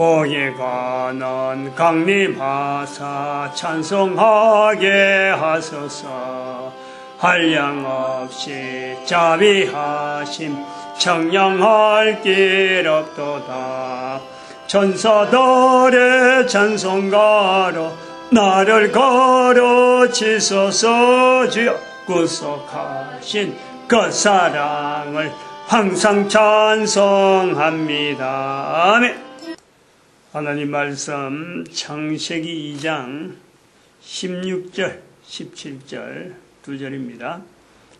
복에 관한 강림하사 찬송하게 하소서. 한량없이 자비하심 청량할 길 없도다. 천사들의 찬송가로 나를 가르치소서. 주여 구속하신 그 사랑을 항상 찬송합니다. 아멘. 하나님 말씀 창세기 2장 16절 17절 두 절입니다.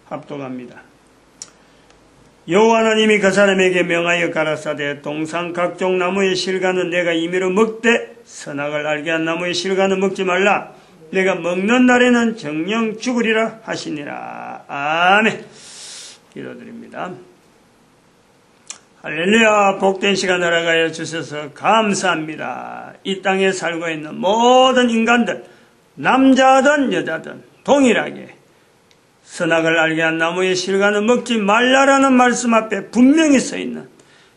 합독합니다. 여호와 하나님이 그 사람에게 명하여 가라사대 동산 각종 나무의 실과는 내가 임의로 먹되 선악을 알게 한 나무의 실과는 먹지 말라. 내가 먹는 날에는 정령 죽으리라 하시니라. 아멘. 기도드립니다. 할렐루야. 복된 시간 허락하여 주셔서 감사합니다. 이 땅에 살고 있는 모든 인간들, 남자든 여자든 동일하게 선악을 알게 한 나무의 실과는 먹지 말라라는 말씀 앞에 분명히 서 있는,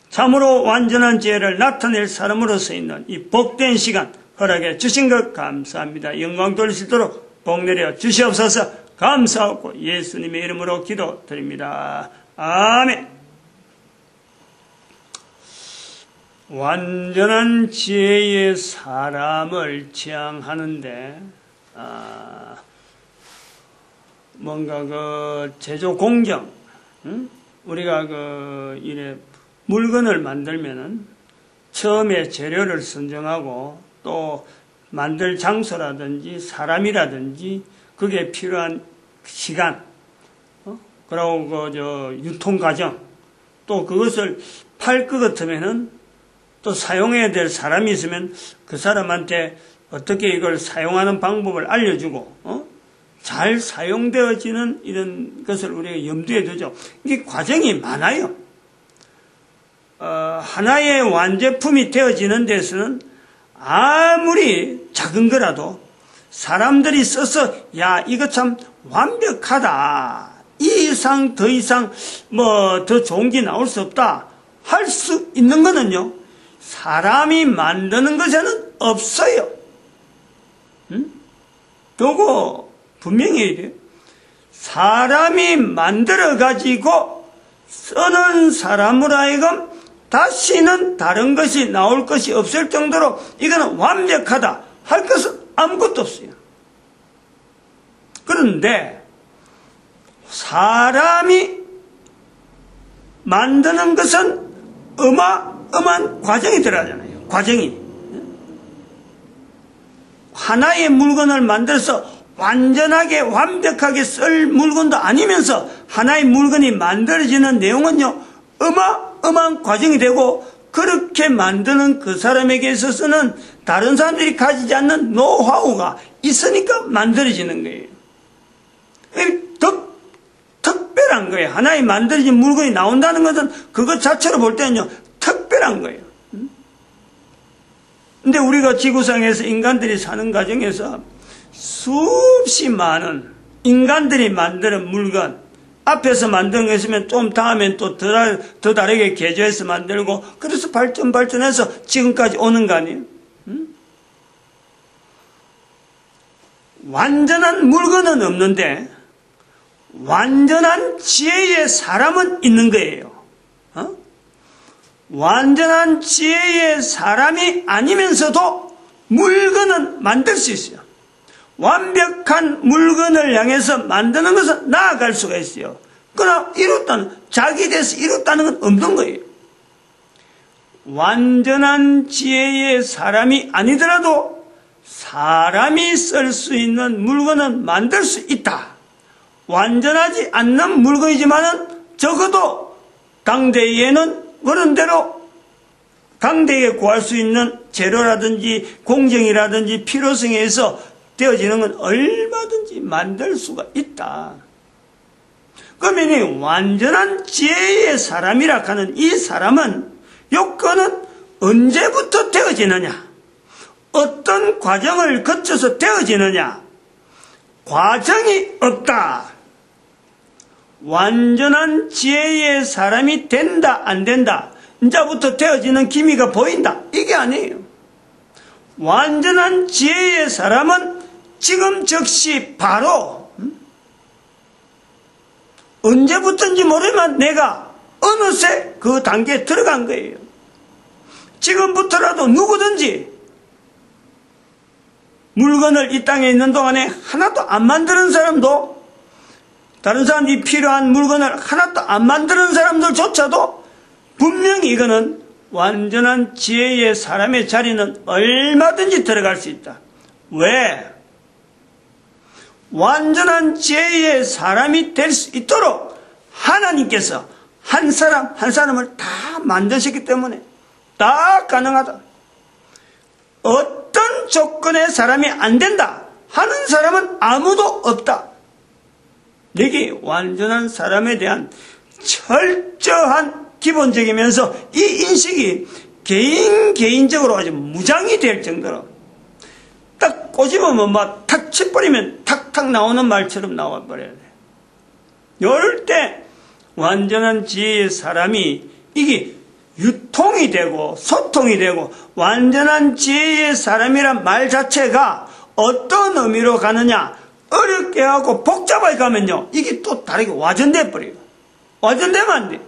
참으로 완전한 지혜를 나타낼 사람으로서 있는 이 복된 시간 허락해 주신 것 감사합니다. 영광 돌리시도록 복 내려 주시옵소서. 감사하고 예수님의 이름으로 기도드립니다. 아멘. 완전한 지혜의 사람을 지향하는데 뭔가 그 제조 공정, 우리가 그 이래 물건을 만들면은 처음에 재료를 선정하고 또 만들 장소라든지 사람이라든지 그게 필요한 시간, 그리고 그 유통 과정, 또 그것을 팔 것 같으면은 또 사용해야 될 사람이 있으면 그 사람한테 어떻게 이걸 사용하는 방법을 알려주고 잘 사용되어지는 이런 것을 우리가 염두에 두죠. 이게 과정이 많아요. 하나의 완제품이 되어지는 데서는 아무리 작은 거라도 사람들이 써서 야 이거 참 완벽하다, 이 이상 더 이상 뭐 더 좋은 게 나올 수 없다 할 수 있는 거는요, 사람이 만드는 것에는 없어요. 그거 분명히 이래요. 사람이 만들어가지고 쓰는 사람으로 하여금 다시는 다른 것이 나올 것이 없을 정도로 이거는 완벽하다 할 것은 아무것도 없어요. 그런데 사람이 만드는 것은 어마어마한 과정이 들어가잖아요. 과정이. 하나의 물건을 만들어서 완전하게 완벽하게 쓸 물건도 아니면서 하나의 물건이 만들어지는 내용은요, 어마어마한 과정이 되고, 그렇게 만드는 그 사람에게 있어서는 다른 사람들이 가지지 않는 노하우가 있으니까 만들어지는 거예요. 특별한 거예요. 하나의 만들어진 물건이 나온다는 것은 그것 자체로 볼 때는요, 특별한 거예요. 근데 우리가 지구상에서 인간들이 사는 과정에서 수없이 많은 인간들이 만드는 물건, 앞에서 만든 거 있으면 좀 다음엔 또 더 다르게 개조해서 만들고, 그래서 발전해서 지금까지 오는 거 아니에요? 완전한 물건은 없는데 완전한 지혜의 사람은 있는 거예요. 완전한 지혜의 사람이 아니면서도 물건은 만들 수 있어요. 완벽한 물건을 향해서 만드는 것은 나아갈 수가 있어요. 그러나 자기 돼서 이뤘다는 건 없는 거예요. 완전한 지혜의 사람이 아니더라도 사람이 쓸 수 있는 물건은 만들 수 있다. 완전하지 않는 물건이지만은 적어도 당대에는 그런 대로 당대에 구할 수 있는 재료라든지 공정이라든지 필요성에 의해서 되어지는 건 얼마든지 만들 수가 있다. 그러면 이 완전한 지혜의 사람이라 하는 이 사람은 요건은 언제부터 되어지느냐? 어떤 과정을 거쳐서 되어지느냐? 과정이 없다. 완전한 지혜의 사람이 된다 안 된다, 이제부터 되어지는 기미가 보인다. 이게 아니에요. 완전한 지혜의 사람은 지금 즉시 바로 언제부터인지 모르지만 내가 어느새 그 단계에 들어간 거예요. 지금부터라도 누구든지 물건을 이 땅에 있는 동안에 하나도 안 만드는 사람도, 다른 사람이 필요한 물건을 하나도 안 만드는 사람들조차도 분명히 이거는 완전한 지혜의 사람의 자리는 얼마든지 들어갈 수 있다. 왜? 완전한 지혜의 사람이 될 수 있도록 하나님께서 한 사람 한 사람을 다 만드셨기 때문에 다 가능하다. 어떤 조건의 사람이 안 된다 하는 사람은 아무도 없다. 여기 완전한 사람에 대한 철저한 기본적이면서 이 인식이 개인적으로 아주 무장이 될 정도로 딱 꼬집으면 막 탁 쳐버리면 탁탁 나오는 말처럼 나와버려야 돼. 이럴 때 완전한 지혜의 사람이 이게 유통이 되고 소통이 되고, 완전한 지혜의 사람이란 말 자체가 어떤 의미로 가느냐, 어렵게 하고 복잡하게 가면요 이게 또 다르게 와전돼 버려요. 와전되면 안 돼.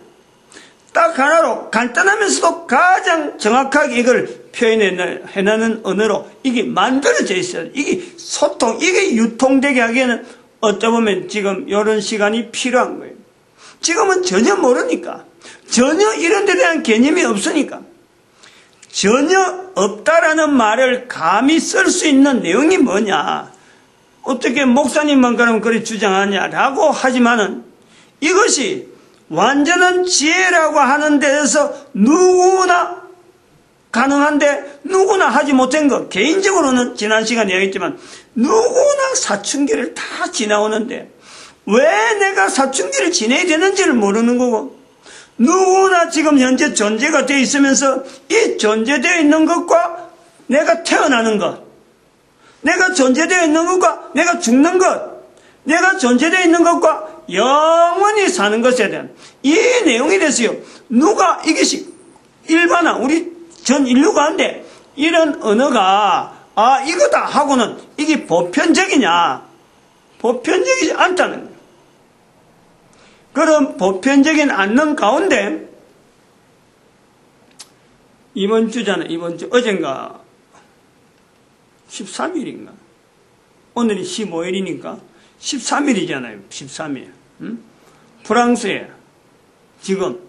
딱 하나로 간단하면서도 가장 정확하게 이걸 표현해내는 언어로 이게 만들어져 있어요. 이게 소통, 이게 유통되게 하기에는 어쩌보면 지금 이런 시간이 필요한 거예요. 지금은 전혀 모르니까, 전혀 이런 데 대한 개념이 없으니까, 전혀 없다라는 말을 감히 쓸 수 있는 내용이 뭐냐, 어떻게 목사님만 그러면 그리 주장하냐라고 하지만은 이것이 완전한 지혜라고 하는 데에서 누구나 가능한데 누구나 하지 못한 것, 개인적으로는 지난 시간에 얘기했지만 누구나 사춘기를 다 지나오는데 왜 내가 사춘기를 지내야 되는지를 모르는 거고, 누구나 지금 현재 존재가 되어 있으면서 이 존재되어 있는 것과 내가 태어나는 것, 내가 존재되어 있는 것과 내가 죽는 것, 내가 존재되어 있는 것과 영원히 사는 것에 대한 이 내용이 됐어요. 누가 이것이 일반화, 우리 전 인류가 한데 이런 언어가 이거다 하고는 이게 보편적이냐? 보편적이지 않다는 거예요. 그런 보편적인 않는 가운데 이번 주잖아요. 이번 주 어젠가 13일인가? 오늘이 15일이니까 13일이잖아요. 13일. 프랑스에 지금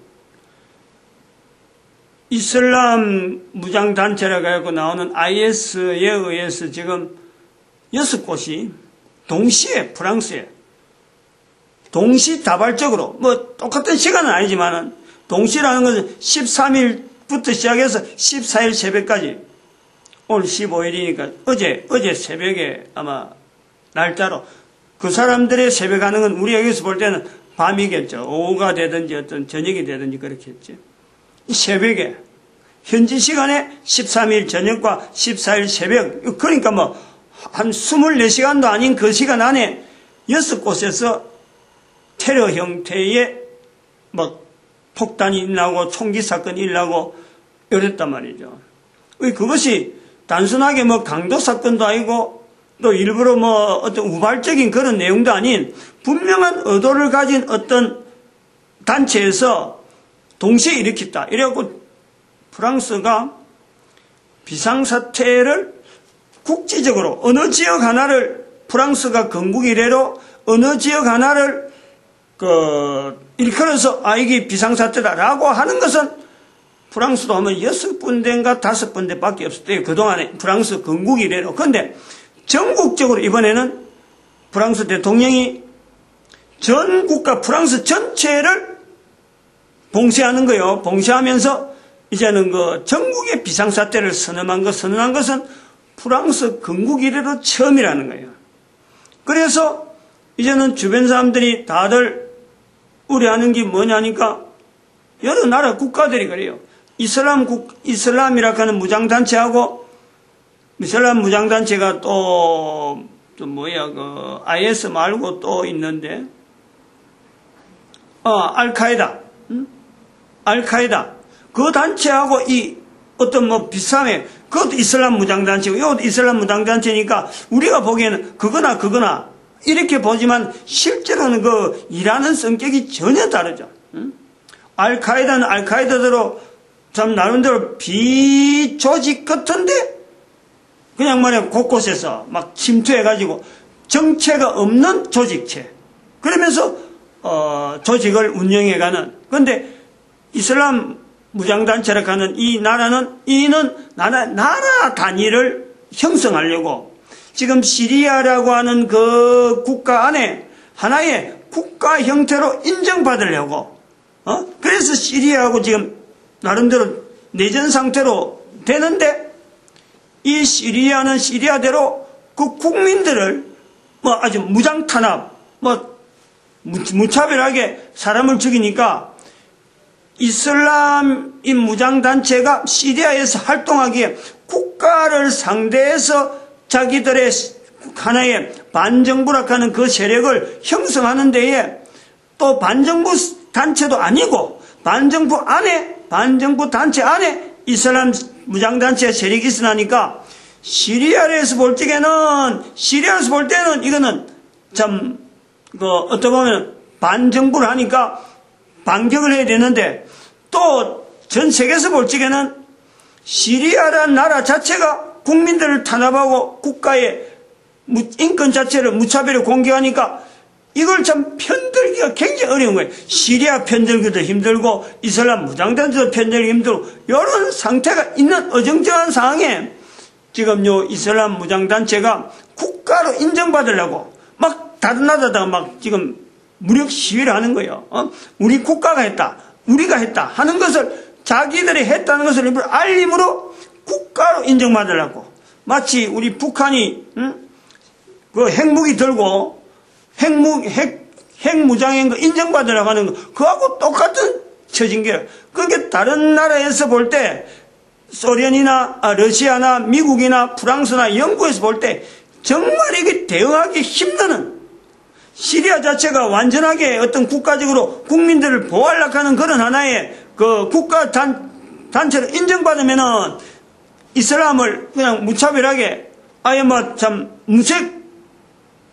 이슬람 무장단체라고 해서 나오는 IS에 의해서 지금 6곳이 동시에 프랑스에 동시다발적으로, 뭐 똑같은 시간은 아니지만은 동시라는 것은 13일부터 시작해서 14일 새벽까지, 오늘 15일이니까 어제 새벽에 아마 날짜로 그 사람들의 새벽하는 건 우리가 여기서 볼 때는 밤이겠죠. 오후가 되든지 어떤 저녁이 되든지 그렇게 했지. 새벽에 현지 시간에 13일 저녁과 14일 새벽, 그러니까 뭐 한 24시간도 아닌 그 시간 안에 6곳에서 테러 형태의 뭐 폭탄이 일어나고 총기 사건이 일어나고 이랬단 말이죠. 그것이 단순하게 뭐 강도 사건도 아니고 또 일부러 뭐 어떤 우발적인 그런 내용도 아닌 분명한 의도를 가진 어떤 단체에서 동시에 일으켰다. 이래갖고 프랑스가 비상사태를 국지적으로 어느 지역 하나를, 프랑스가 건국 이래로 어느 지역 하나를 일컬어서 이게 비상사태다라고 하는 것은 프랑스도 하면 6군데인가 5군데 밖에 없었대요. 그동안에 프랑스 건국 이래로. 그런데 전국적으로 이번에는 프랑스 대통령이 전 국가 프랑스 전체를 봉쇄하는 거예요. 봉쇄하면서 이제는 그 전국의 비상사태를 선언한 것은 프랑스 건국 이래로 처음이라는 거예요. 그래서 이제는 주변 사람들이 다들 우려하는 게 뭐냐니까 여러 나라 국가들이 그래요. 이슬람이라고 하는 무장단체하고, 이슬람 무장단체가 IS 말고 또 알카에다. 그 단체하고 이 어떤 뭐 비슷함에 그것도 이슬람 무장단체고 이것도 이슬람 무장단체니까 우리가 보기에는 그거나 이렇게 보지만 실제로는 그 일하는 성격이 전혀 다르죠. 알카에다는 알카에다대로 참 나름대로 비조직 같은데 그냥 말이야 곳곳에서 막 침투해가지고 정체가 없는 조직체 그러면서 조직을 운영해가는 그런데 이슬람 무장단체라고 하는 이 나라는 나라 단위를 형성하려고 지금 시리아라고 하는 그 국가 안에 하나의 국가 형태로 인정받으려고 그래서 시리아하고 지금 나름대로 내전 상태로 되는데 이 시리아는 시리아대로 그 국민들을 뭐 아주 무장탄압 뭐 무차별하게 사람을 죽이니까 이슬람인 무장단체가 시리아에서 활동하기에 국가를 상대해서 자기들의 하나의 반정부라고 하는 그 세력을 형성하는 데에 또 반정부 단체도 아니고 반정부 단체 안에 이슬람 무장단체 세력이 있으니까 시리아에서 볼 때는 이거는 참 어떻게 보면 반정부를 하니까 반격을 해야 되는데 또 전 세계에서 볼 적에는 시리아라는 나라 자체가 국민들을 탄압하고 국가의 인권 자체를 무차별히 공격하니까 이걸 참 편들기가 굉장히 어려운 거예요. 시리아 편들기도 힘들고 이슬람 무장단체도 편들기 힘들고 이런 상태가 있는 어정쩡한 상황에 지금 요 이슬람 무장단체가 국가로 인정받으려고 막 다른 나라다가 막 지금 무력 시위를 하는 거예요. 우리 국가가 했다. 우리가 했다. 하는 것을 자기들이 했다는 것을 일부러 알림으로 국가로 인정받으려고 마치 우리 북한이 그 핵무기 들고 핵무장인 거 인정받으려고 하는 거 그하고 똑같은 처진 거예요. 그러니까 다른 나라에서 볼 때 소련이나 러시아나 미국이나 프랑스나 영국에서 볼 때 정말 이게 대응하기 힘드는 시리아 자체가 완전하게 어떤 국가적으로 국민들을 보호하려고 하는 그런 하나의 그 국가 단체를 인정받으면은 이슬람을 그냥 무차별하게 아예 뭐 참 무색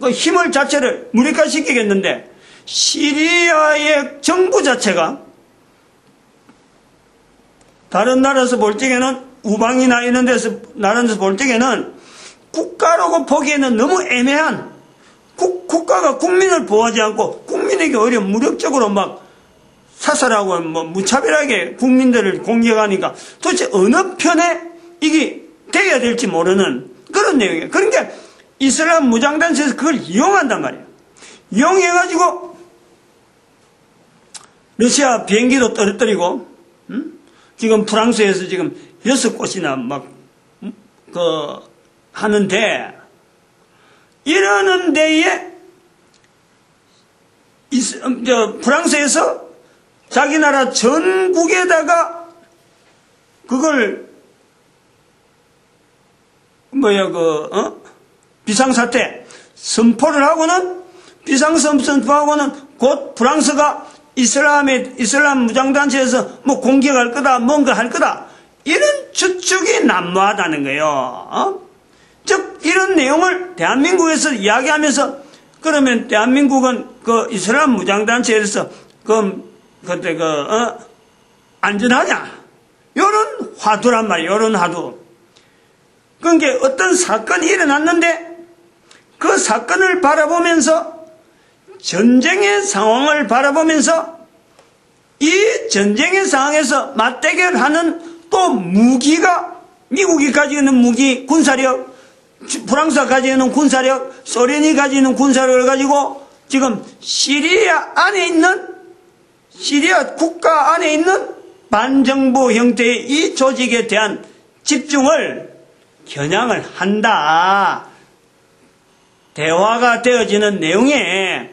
그 힘을 자체를 무력화시키겠는데 시리아의 정부 자체가 다른 나라에서 볼 적에는 우방이나 이런 데서 나라에서 볼 적에는 국가라고 보기에는 너무 애매한 국가가 국민을 보호하지 않고 국민에게 오히려 무력적으로 막 사살하고 뭐 무차별하게 국민들을 공격하니까 도대체 어느 편에 이게 돼야 될지 모르는 그런 내용이에요. 그러니까 이슬람 무장단체에서 그걸 이용한단 말이에요. 이용해가지고 러시아 비행기도 떨어뜨리고 지금 프랑스에서 지금 6곳이나 막 하는데 이러는 데에 프랑스에서 자기 나라 전국에다가 그걸 비상사태 선포를 하고는 비상선포하고는 곧 프랑스가 이슬람 무장단체에서 뭐 공격할 거다 뭔가 할 거다 이런 추측이 난무하다는 거예요. 즉 이런 내용을 대한민국에서 이야기하면서 그러면 대한민국은 그 이슬람 무장단체에서 그때 안전하냐 요런 화두란 말이에요. 요런 화두. 그러니까 어떤 사건이 일어났는데 그 사건을 바라보면서 전쟁의 상황을 바라보면서 이 전쟁의 상황에서 맞대결하는 또 무기가 미국이 가지고 있는 무기 군사력 프랑스가 가지고 있는 군사력 소련이 가지고 있는 군사력을 가지고 지금 시리아 국가 안에 있는 반정부 형태의 이 조직에 대한 집중을 겨냥을 한다. 대화가 되어지는 내용에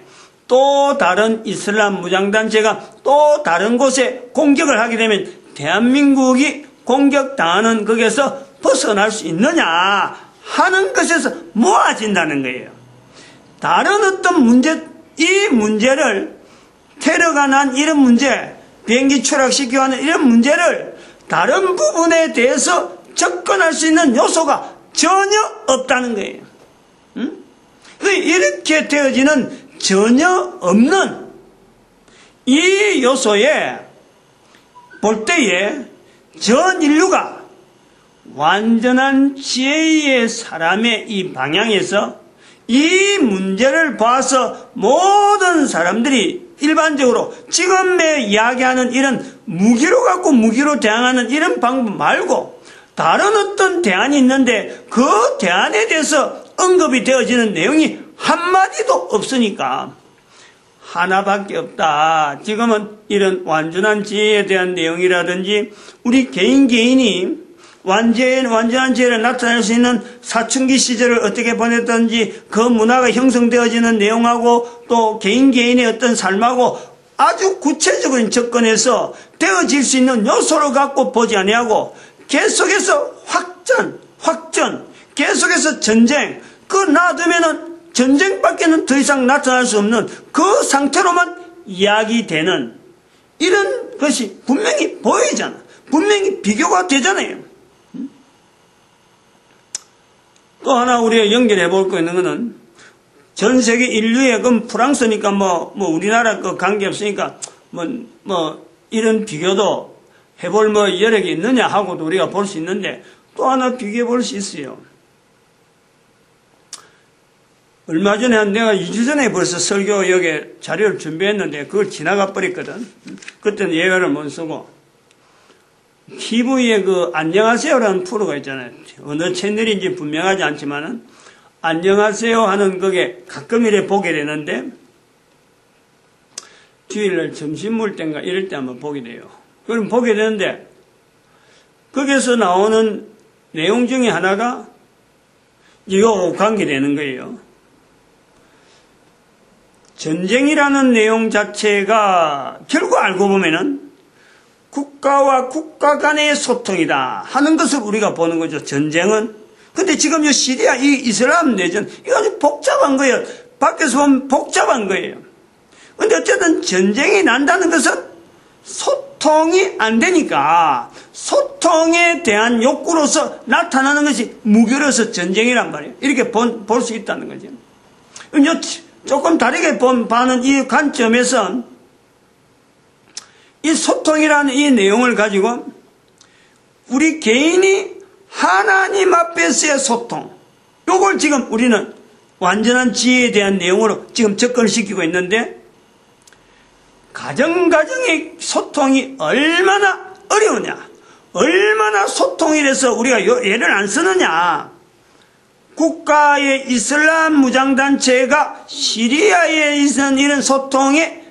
또 다른 이슬람 무장단체가 또 다른 곳에 공격을 하게 되면 대한민국이 공격당하는 것에서 벗어날 수 있느냐 하는 것에서 모아진다는 거예요. 다른 어떤 이 문제를 테러가 난 이런 문제, 비행기 추락시키고 하는 이런 문제를 다른 부분에 대해서 접근할 수 있는 요소가 전혀 없다는 거예요. 이렇게 되어지는 전혀 없는 이 요소에 볼 때에 전 인류가 완전한 지혜의 사람의 이 방향에서 이 문제를 봐서 모든 사람들이 일반적으로 지금에 이야기하는 이런 무기로 갖고 무기로 대항하는 이런 방법 말고 다른 어떤 대안이 있는데 그 대안에 대해서 언급이 되어지는 내용이 한마디도 없으니까 하나밖에 없다. 지금은 이런 완전한 지혜에 대한 내용이라든지 우리 개인이 완전한 지혜를 나타낼 수 있는 사춘기 시절을 어떻게 보냈든지 그 문화가 형성되어지는 내용하고 또 개인의 어떤 삶하고 아주 구체적인 접근에서 되어질 수 있는 요소를 갖고 보지 아니하고 계속해서 확전, 계속해서 전쟁, 그 놔두면은 전쟁밖에는 더 이상 나타날 수 없는 그 상태로만 이야기되는 이런 것이 분명히 보이잖아. 분명히 비교가 되잖아요. 또 하나 우리가 연결해 볼 거 있는 거는 전 세계 인류의 그 프랑스니까 뭐 우리나라 그 관계 없으니까 뭐 이런 비교도 해볼 여력이 있느냐 하고도 우리가 볼 수 있는데 또 하나 비교해 볼 수 있어요. 얼마 전에 내가 2주 전에 벌써 설교 여기에 자료를 준비했는데 그걸 지나가 버렸거든. 그때는 예외를 못 쓰고 TV에 그 안녕하세요라는 프로가 있잖아요. 어느 채널인지 분명하지 않지만은 안녕하세요 하는 그게 가끔 이래 보게 되는데 주일날 점심 먹을 때인가 이럴 때 한번 보게 돼요. 그럼 보게 되는데 거기서 나오는 내용 중에 하나가 이거하고 관계되는 거예요. 전쟁이라는 내용 자체가 결국 알고 보면은 국가와 국가 간의 소통이다 하는 것을 우리가 보는 거죠. 전쟁은. 근데 지금 이 시리아 이 이슬람 내전 이거 아주 복잡한 거예요. 밖에서 보면 복잡한 거예요. 근데 어쨌든 전쟁이 난다는 것은 소통이 안 되니까 소통에 대한 욕구로서 나타나는 것이 무결해서 전쟁이란 말이에요. 이렇게 볼 수 있다는 거죠. 조금 다르게 보는 이 관점에선 이 소통이라는 이 내용을 가지고 우리 개인이 하나님 앞에서의 소통, 요걸 지금 우리는 완전한 지혜에 대한 내용으로 지금 접근을 시키고 있는데 가정의 소통이 얼마나 어려우냐, 얼마나 소통이라서 우리가 예를 안 쓰느냐. 국가의 이슬람 무장단체가 시리아에 있는 이런 소통에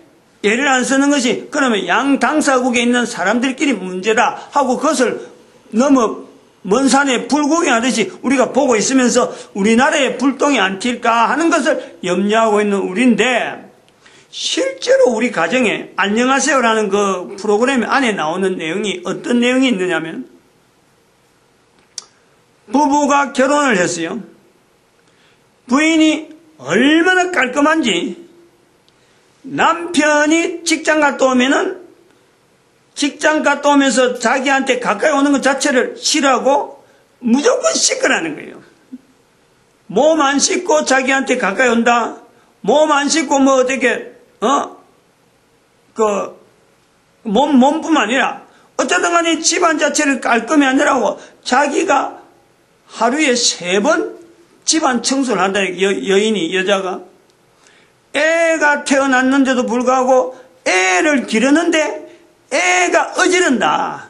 예를 안 쓰는 것이 그러면 양 당사국에 있는 사람들끼리 문제다 하고 그것을 너무 먼 산에 불구경하듯이 우리가 보고 있으면서 우리나라에 불똥이 안 튈까 하는 것을 염려하고 있는 우리인데 실제로 우리 가정에 안녕하세요라는 그 프로그램 안에 나오는 내용이 어떤 내용이 있느냐면 부부가 결혼을 했어요. 부인이 얼마나 깔끔한지 남편이 직장 갔다 오면은 직장 갔다 오면서 자기한테 가까이 오는 것 자체를 싫어하고 무조건 씻으라는 거예요. 몸 안 씻고 자기한테 가까이 온다. 몸 안 씻고 뭐 어떻게 몸뿐만 아니라 어쨌든 간에 집안 자체를 깔끔히 하느라고 자기가 하루에 3번 집안 청소를 한다. 여자가 애가 태어났는데도 불구하고 애를 기르는데 애가 어지른다.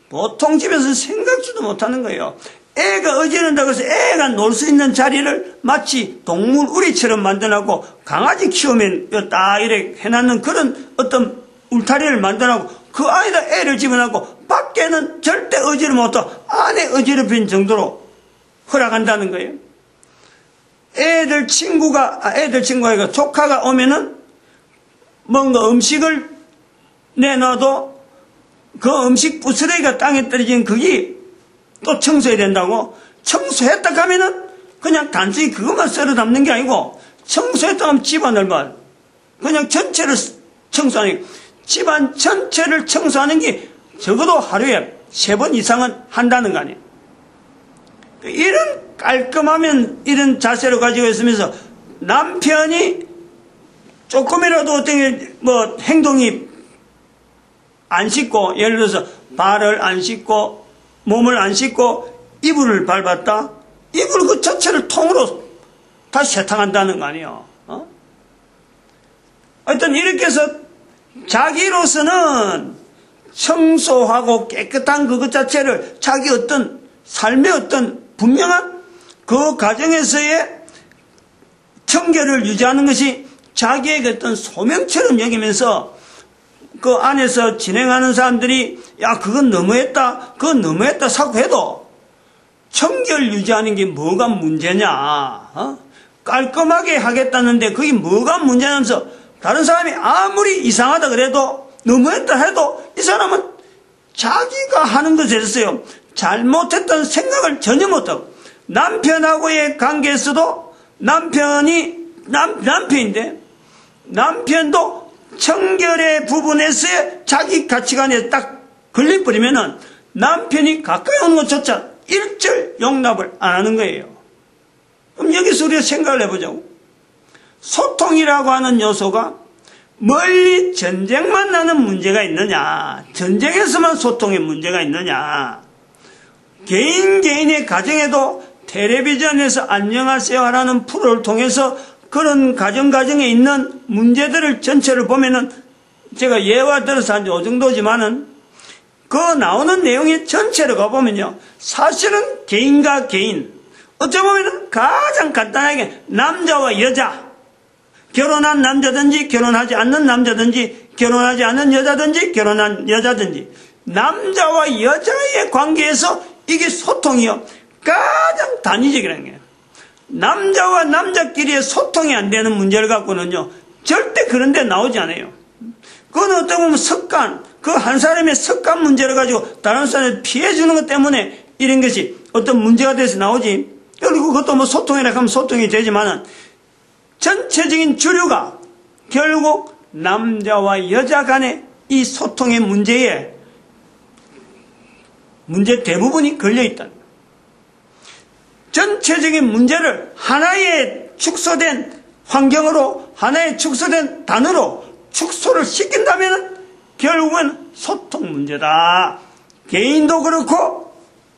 보통 집에서 생각지도 못하는 거예요. 애가 어지른다고 해서 애가 놀 수 있는 자리를 마치 동물 우리처럼 만들어놓고 강아지 키우면 딱 이렇게 해놨는 그런 어떤 울타리를 만들어놓고 그 안에다 애를 집어넣고 밖에는 절대 어지르 못하고 안에 어지럽힌 정도로 허락한다는 거예요. 애들 친구가 조카가 오면은 뭔가 음식을 내놔도 그 음식 부스러기가 땅에 떨어진 그게 또 청소해야 된다고. 청소했다 하면은 그냥 단순히 그것만 썰어 담는 게 아니고 청소했다 하면 집안을 그냥 전체를 청소하는 게 집안 전체를 청소하는 게 적어도 하루에 3번 이상은 한다는 거 아니에요. 이런 깔끔하면 이런 자세를 가지고 있으면서 남편이 조금이라도 어떤 행동이 안 씻고, 예를 들어서 발을 안 씻고 몸을 안 씻고 이불을 밟았다, 이불 그 자체를 통으로 다시 세탁한다는 거 아니에요. 하여튼 이렇게 해서 자기로서는 청소하고 깨끗한 그것 자체를 자기 어떤 삶의 어떤 분명한 그 가정에서의 청결을 유지하는 것이 자기의 어떤 소명처럼 여기면서 그 안에서 진행하는 사람들이 야 그건 너무했다, 그건 너무했다 자꾸 해도 청결 유지하는 게 뭐가 문제냐, 깔끔하게 하겠다는데 그게 뭐가 문제냐면서 다른 사람이 아무리 이상하다 그래도 너무했다 해도 이 사람은 자기가 하는 것에 있어요 잘못했다는 생각을 전혀 못하고, 남편하고의 관계에서도 남편인데 남편도 청결의 부분에서의 자기 가치관에 딱 걸려버리면은 남편이 가까이 오는 것조차 일절 용납을 안 하는 거예요. 그럼 여기서 우리가 생각을 해보자고. 소통이라고 하는 요소가 멀리 전쟁만 나는 문제가 있느냐, 전쟁에서만 소통의 문제가 있느냐, 개인의 가정에도 텔레비전에서 안녕하세요 하라는 프로를 통해서 그런 가정에 있는 문제들을 전체를 보면은 제가 예와 들어서 한 요 정도지만은 그 나오는 내용이 전체를 가보면요, 사실은 개인과 개인, 어쩌면 가장 간단하게 남자와 여자, 결혼한 남자든지 결혼하지 않는 남자든지 결혼하지 않은 여자든지 결혼한 여자든지 남자와 여자의 관계에서 이게 소통이요 가장 단위적이라는 거예요. 남자와 남자끼리의 소통이 안 되는 문제를 갖고는요 절대 그런 데 나오지 않아요. 그건 어떻게 보면 습관, 그 한 사람의 습관 문제를 가지고 다른 사람을 피해주는 것 때문에 이런 것이 어떤 문제가 돼서 나오지. 그리고 그것도 소통이라 하면 소통이 되지만은 전체적인 주류가 결국 남자와 여자 간의 이 소통의 문제 대부분이 걸려있다. 전체적인 문제를 하나의 축소된 환경으로, 하나의 축소된 단어로 축소를 시킨다면 결국은 소통 문제다. 개인도 그렇고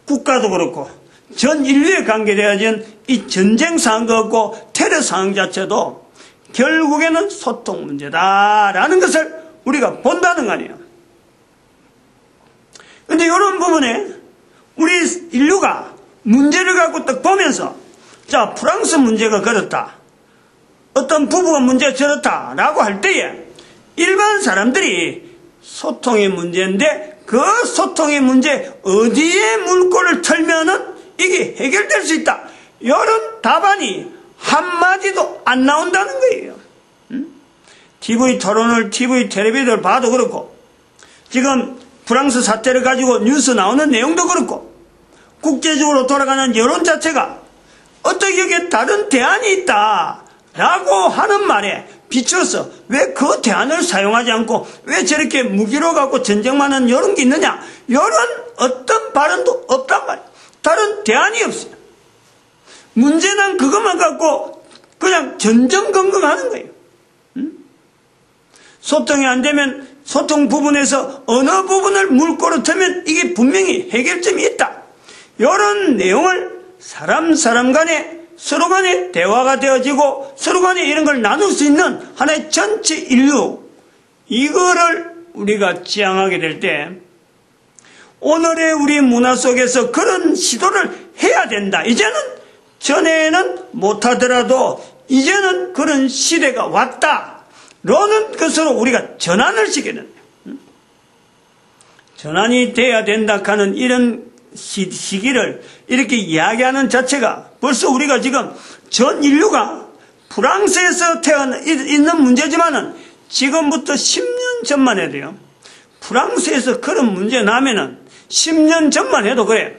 국가도 그렇고 전 인류에 관계되어진 이 전쟁 상황 같고 테러 상황 자체도 결국에는 소통 문제다라는 것을 우리가 본다는 거 아니에요. 그런데 이런 부분에 우리 인류가 문제를 갖고 딱 보면서, 자, 프랑스 문제가 그렇다, 어떤 부부가 문제가 저렇다라고 할 때에 일반 사람들이 소통의 문제인데 그 소통의 문제 어디에 물꼬를 털면은 이게 해결될 수 있다, 이런 답안이 한마디도 안 나온다는 거예요. TV 토론을, TV 텔레비전을 봐도 그렇고, 지금 프랑스 사태를 가지고 뉴스 나오는 내용도 그렇고, 국제적으로 돌아가는 여론 자체가 어떻게 여기에 다른 대안이 있다라고 하는 말에 비추어서 왜 그 대안을 사용하지 않고 왜 저렇게 무기로 갖고 전쟁만 하는 이런 게 있느냐, 이런 어떤 발언도 없단 말이에요. 다른 대안이 없어요. 문제는 그것만 갖고 그냥 전전긍긍하는 거예요. 소통이 안 되면 소통 부분에서 어느 부분을 물꼬로 틀면 이게 분명히 해결점이 있다, 이런 내용을 사람 간에 서로 간에 대화가 되어지고 서로 간에 이런 걸 나눌 수 있는 하나의 전체 인류, 이거를 우리가 지향하게 될 때 오늘의 우리 문화 속에서 그런 시도를 해야 된다. 이제는 전에는 못하더라도 이제는 그런 시대가 왔다라는 것으로 우리가 전환을 시켜야 된다. 전환이 돼야 된다 하는 이런 시기를 이렇게 이야기하는 자체가 벌써 우리가 지금 전 인류가 프랑스에서 있는 문제지만은 지금부터 10년 전만 해도요, 프랑스에서 그런 문제 나면은 10년 전만 해도 그래.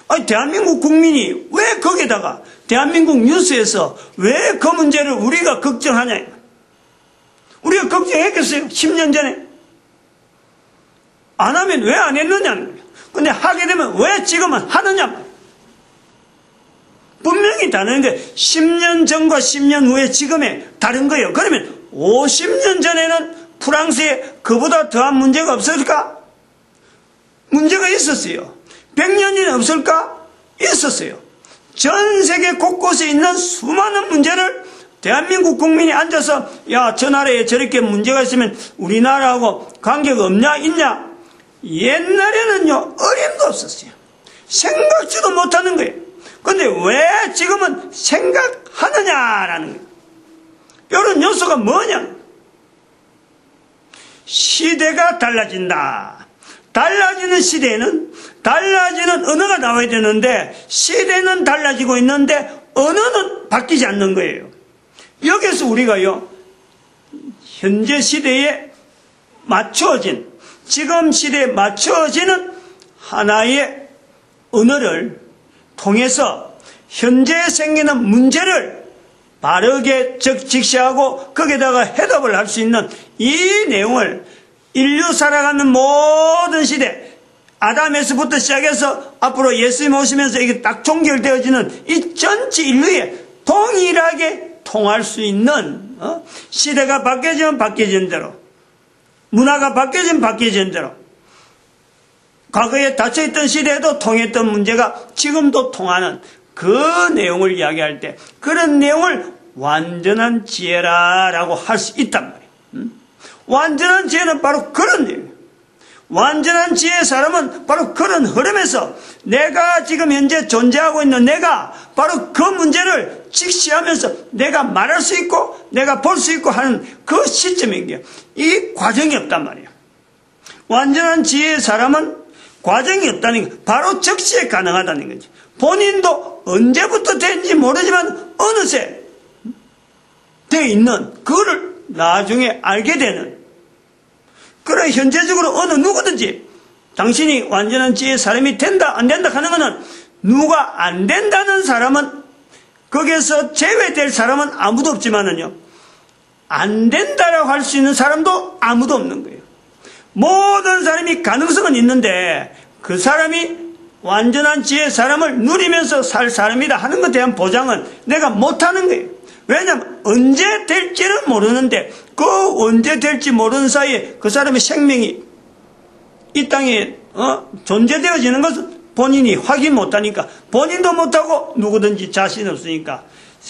아니, 대한민국 국민이 왜 거기다가 대한민국 뉴스에서 왜 그 문제를 우리가 걱정하냐. 우리가 걱정했겠어요? 10년 전에. 안 하면 왜 안 했느냐는 거예요. 근데 하게 되면 왜 지금은 하느냐 말이에요. 분명히 다른데 10년 전과 10년 후에 지금에 다른 거예요. 그러면 50년 전에는 프랑스에 그보다 더한 문제가 없을까? 문제가 있었어요. 100년이 없을까? 있었어요. 전 세계 곳곳에 있는 수많은 문제를 대한민국 국민이 앉아서 야, 저 나라에 저렇게 문제가 있으면 우리나라하고 관계가 없냐 있냐? 옛날에는요 어림도 없었어요. 생각지도 못하는 거예요. 근데 왜 지금은 생각하느냐라는 거예요. 이런 요소가 뭐냐? 시대가 달라진다. 달라지는 시대에는 달라지는 언어가 나와야 되는데 시대는 달라지고 있는데 언어는 바뀌지 않는 거예요. 여기서 우리가요 현재 시대에 맞춰진 지금 시대에 맞춰지는 하나의 언어를 통해서 현재 생기는 문제를 바르게 직시하고 거기다가 해답을 할 수 있는 이 내용을 인류 살아가는 모든 시대 아담에서부터 시작해서 앞으로 예수님 오시면서 이게 딱 종결되어지는 이 전체 인류에 동일하게 통할 수 있는 시대가 바뀌어지면 바뀌어진 대로 문화가 바뀌어지면 바뀌어진 대로 과거에 닫혀있던 시대에도 통했던 문제가 지금도 통하는 그 내용을 이야기할 때 그런 내용을 완전한 지혜라라고 할 수 있단 말이에요. 완전한 지혜는 바로 그런 내용이에요. 완전한 지혜의 사람은 바로 그런 흐름에서 내가 지금 현재 존재하고 있는 내가 바로 그 문제를 직시하면서 내가 말할 수 있고 내가 볼 수 있고 하는 그 시점인 게 이 과정이 없단 말이에요. 완전한 지혜의 사람은 과정이 없다는 게 바로 즉시에 가능하다는 거지. 본인도 언제부터 된지 모르지만 어느새 되어 있는 그거를 나중에 알게 되는 그래 현재적으로 어느 누구든지 당신이 완전한 지혜의 사람이 된다 안 된다 하는 것은 누가 안 된다는 사람은 거기에서 제외될 사람은 아무도 없지만은요 안 된다라고 할 수 있는 사람도 아무도 없는 거예요. 모든 사람이 가능성은 있는데 그 사람이 완전한 지혜의 사람을 누리면서 살 사람이다 하는 것에 대한 보장은 내가 못하는 거예요. 왜냐하면 언제 될지는 모르는데 그 언제 될지 모르는 사이에 그 사람의 생명이 이 땅에 존재되어지는 것은 본인이 확인 못하니까 본인도 못하고 누구든지 자신 없으니까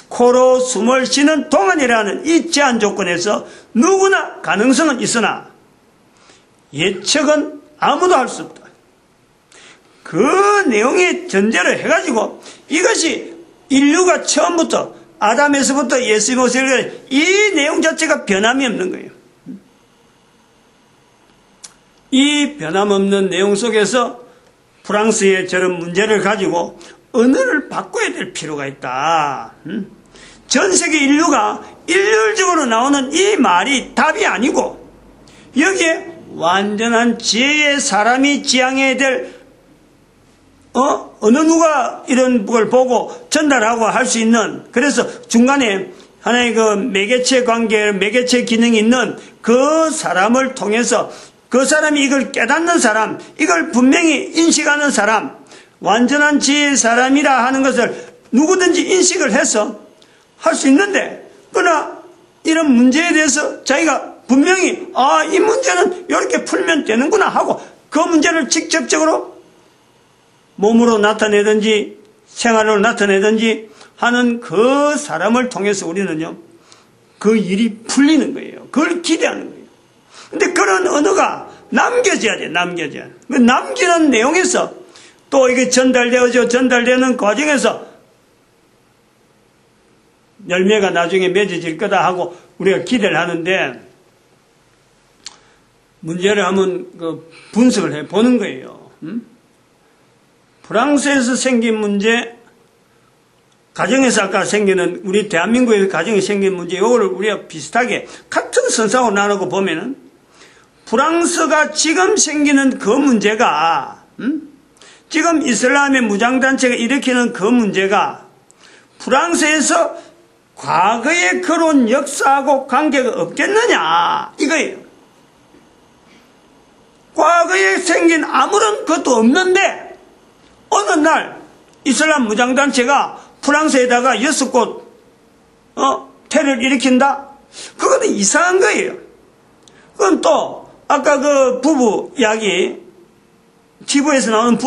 코로 숨을 쉬는 동안이라는 이 제한 조건에서 누구나 가능성은 있으나 예측은 아무도 할 수 없다. 그 내용의 전제를 해가지고 이것이 인류가 처음부터 아담에서부터 예수님 오실 이 내용 자체가 변함이 없는 거예요. 이 변함없는 내용 속에서 프랑스의 저런 문제를 가지고 언어를 바꿔야 될 필요가 있다. 전 세계 인류가 일률적으로 나오는 이 말이 답이 아니고 여기에 완전한 지혜의 사람이 지향해야 될 어느 누가 이런 걸 보고 전달하고 할 수 있는 그래서 중간에 하나의 그 매개체 관계 매개체 기능이 있는 그 사람을 통해서 그 사람이 이걸 깨닫는 사람 이걸 분명히 인식하는 사람 완전한 지혜의 사람이라 하는 것을 누구든지 인식을 해서 할 수 있는데 그러나 이런 문제에 대해서 자기가 분명히 이 문제는 이렇게 풀면 되는구나 하고 그 문제를 직접적으로 몸으로 나타내든지 생활로 나타내든지 하는 그 사람을 통해서 우리는요 그 일이 풀리는 거예요. 그걸 기대하는 거예요. 근데 그런 언어가 남겨져야 돼. 남겨져야 돼. 남기는 내용에서 또 이게 전달되는 과정에서 열매가 나중에 맺어질 거다 하고 우리가 기대를 하는데 문제를 한번 분석을 해 보는 거예요. 프랑스에서 생긴 문제, 가정에서 아까 생기는 우리 대한민국에서 가정에 생긴 문제, 이거를 우리가 비슷하게 같은 선상으로 나누고 보면은 프랑스가 지금 생기는 그 문제가 지금 이슬람의 무장단체가 일으키는 그 문제가 프랑스에서 과거에 그런 역사하고 관계가 없겠느냐 이거예요. 과거에 생긴 아무런 것도 없는데 어느 날 이슬람 무장단체가 프랑스에다가 6곳 테러를 일으킨다? 그거는 이상한 거예요. 그건 또 아까 그 부부 이야기, 지부에서 나오는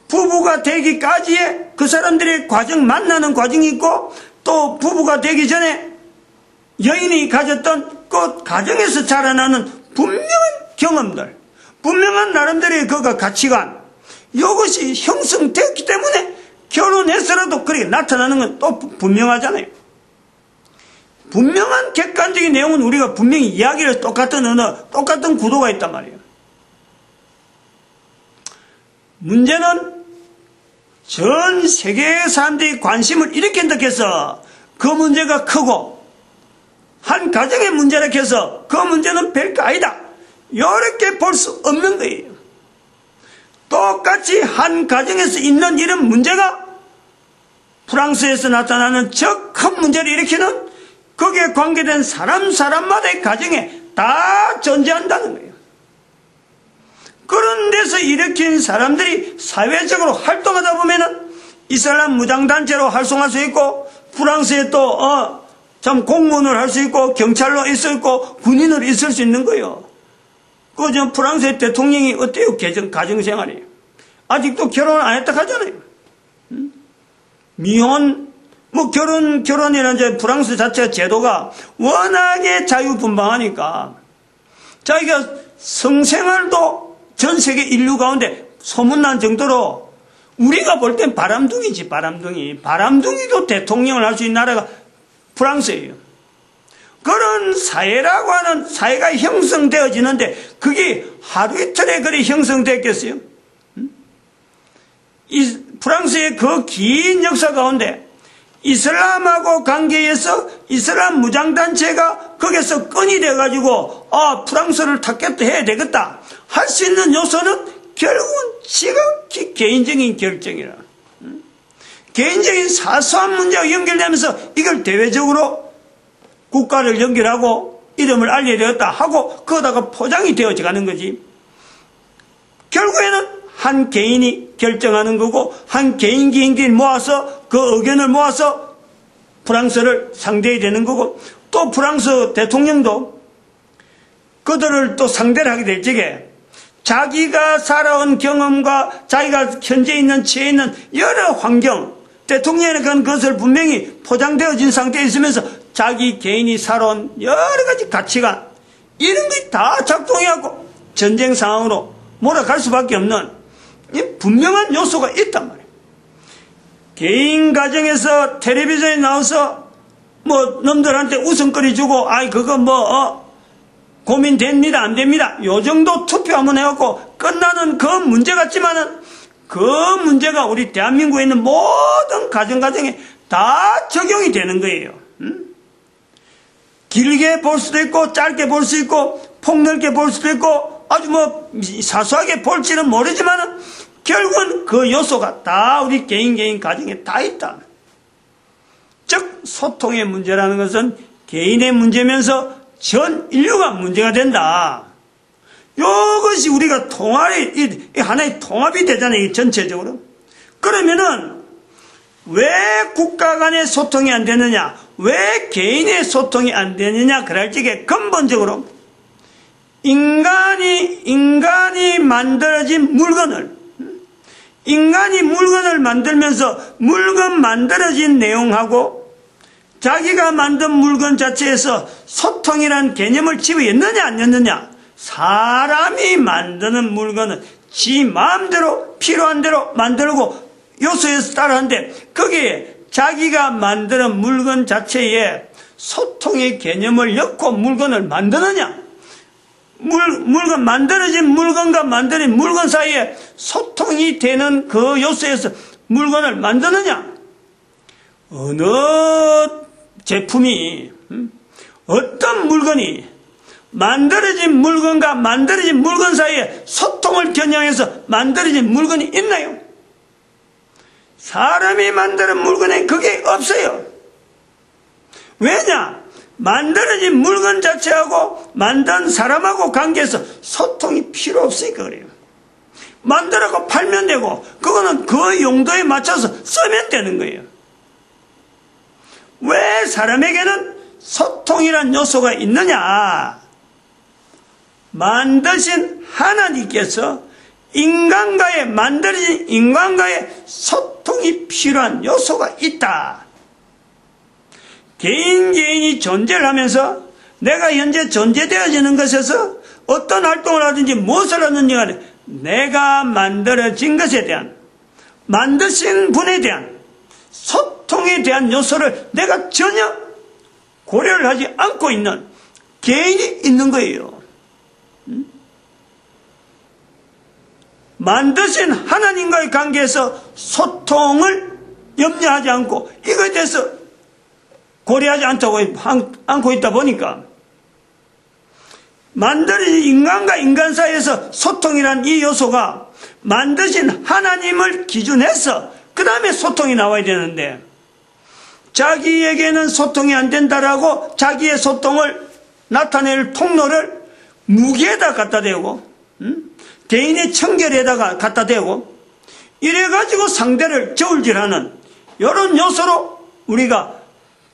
부부가 되기까지의 그 사람들의 과정, 만나는 과정이 있고, 또 부부가 되기 전에 여인이 가졌던 그 가정에서 자라나는 분명한 경험들, 분명한 나름대로의 그 가치관, 이것이 형성됐기 때문에 결혼해서라도 그렇게 나타나는 건 또 분명하잖아요. 분명한 객관적인 내용은 우리가 분명히 이야기를 똑같은 언어, 똑같은 구도가 있단 말이에요. 문제는 전 세계의 사람들이 관심을 일으킨다 해서 그 문제가 크고, 한 가정의 문제라 해서 그 문제는 별거 아니다, 이렇게 볼 수 없는 거예요. 똑같이 한 가정에서 있는 이런 문제가 프랑스에서 나타나는 저 큰 문제를 일으키는 거기에 관계된 사람마다의 가정에 다 존재한다는 거예요. 그런 데서 일으킨 사람들이 사회적으로 활동하다 보면은 이슬람 무장단체로 활동할 수 있고, 프랑스에 또 참 공무원을 할 수 있고, 경찰로 있을 수 있고, 군인으로 있을 수 있는 거예요. 저 프랑스의 대통령이 어때요? 가정생활이 아직도 결혼 안 했다 하잖아요. 미혼, 결혼이라는 이제 프랑스 자체 제도가 워낙에 자유분방하니까 자기가 성생활도 전 세계 인류 가운데 소문난 정도로, 우리가 볼 땐 바람둥이지, 바람둥이도 대통령을 할 수 있는 나라가 프랑스예요. 그런 사회라고 하는 사회가 형성되어지는데 그게 하루 이틀에 그리 형성됐겠어요? 이 프랑스의 그 긴 역사 가운데 이슬람하고 관계에서 이슬람 무장단체가 거기서 끈이 돼가지고 프랑스를 타겟해야 되겠다 할 수 있는 요소는 결국은 지극히 개인적인 결정이라, 개인적인 사소한 문제와 연결되면서 이걸 대외적으로 국가를 연결하고 이름을 알려야 되겠다 하고 거기다가 포장이 되어져 가는 거지. 결국에는 한 개인이 결정하는 거고, 한 개인들이 모아서 그 의견을 모아서 프랑스를 상대해야 되는 거고, 또 프랑스 대통령도 그들을 또 상대를 하게 될 적에 자기가 살아온 경험과 자기가 현재 있는 처해 있는 여러 환경, 대통령의 그런 것을 분명히 포장되어진 상태에 있으면서 자기 개인이 살아온 여러 가지 가치관, 이런 것이 다 작동해갖고 전쟁 상황으로 몰아갈 수밖에 없는 분명한 요소가 있단 말이에요. 개인 가정에서 텔레비전에 나와서 놈들한테 웃음거리 주고, 그거 고민됩니다, 안 됩니다, 요 정도 투표 한번 해갖고 끝나는 그 문제 같지만은 그 문제가 우리 대한민국에 있는 모든 가정에 다 적용이 되는 거예요. 길게 볼 수도 있고, 짧게 볼 수 있고, 폭넓게 볼 수도 있고, 아주 사소하게 볼지는 모르지만 결국은 그 요소가 다 우리 개인 가정에 다 있다. 즉 소통의 문제라는 것은 개인의 문제면서 전 인류가 문제가 된다. 이것이 우리가 하나의 통합이 되잖아요, 전체적으로. 그러면은 왜 국가 간의 소통이 안 되느냐, 왜 개인의 소통이 안 되느냐, 그럴 적에 근본적으로 인간이 만들어진 인간이 물건을 만들면서 물건 만들어진 내용하고 자기가 만든 물건 자체에서 소통이라는 개념을 집어넣느냐 안 넣느냐, 사람이 만드는 물건은 지 마음대로 필요한 대로 만들고 요소에서 따라하는데, 거기에 자기가 만드는 물건 자체에 소통의 개념을 넣고 물건을 만드느냐, 물건 만들어진 물건과 만드는 물건 사이에 소통이 되는 그 요소에서 물건을 만드느냐, 어느 제품이 어떤 물건이 만들어진 물건과 만들어진 물건 사이에 소통을 겨냥해서 만들어진 물건이 있나요? 사람이 만드는 물건에 그게 없어요. 왜냐? 만들어진 물건 자체하고 만든 사람하고 관계에서 소통이 필요 없으니까 그래요. 만들어고 팔면 되고 그거는 그 용도에 맞춰서 쓰면 되는 거예요. 왜 사람에게는 소통이란 요소가 있느냐? 만드신 하나님께서 만들어진 인간과의 소통이 필요한 요소가 있다. 개인이 존재를 하면서 내가 현재 존재되어지는 것에서 어떤 활동을 하든지 무엇을 하든지 간에 내가 만들어진 것에 대한, 만드신 분에 대한 소통에 대한 요소를 내가 전혀 고려를 하지 않고 있는 개인이 있는 거예요. 만드신 하나님과의 관계에서 소통을 염려하지 않고 이거에 대해서 고려하지 않고 있다 보니까 만드신 인간과 인간 사이에서 소통이란 이 요소가 만드신 하나님을 기준해서 그 다음에 소통이 나와야 되는데 자기에게는 소통이 안 된다라고 자기의 소통을 나타낼 통로를 무기에다 갖다 대고 개인의 청결에다가 갖다 대고 이래가지고 상대를 저울질하는 이런 요소로 우리가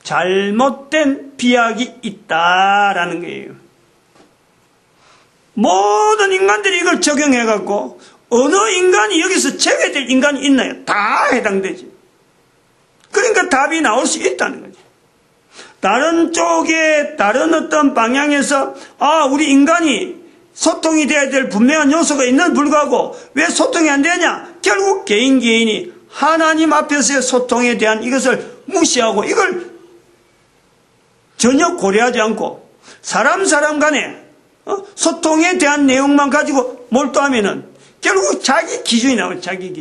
잘못된 비약이 있다라는 거예요. 모든 인간들이 이걸 적용해갖고 어느 인간이 여기서 제외될 인간이 있나요? 다 해당되지. 그러니까 답이 나올 수 있다는 거지. 다른 쪽에 다른 어떤 방향에서 우리 인간이 소통이 돼야 될 분명한 요소가 있는 불구하고 왜 소통이 안 되냐? 결국 개인이 하나님 앞에서의 소통에 대한 이것을 무시하고 이걸 전혀 고려하지 않고 사람 간에 소통에 대한 내용만 가지고 몰두하면은 결국 자기 기준이 나와요. 자기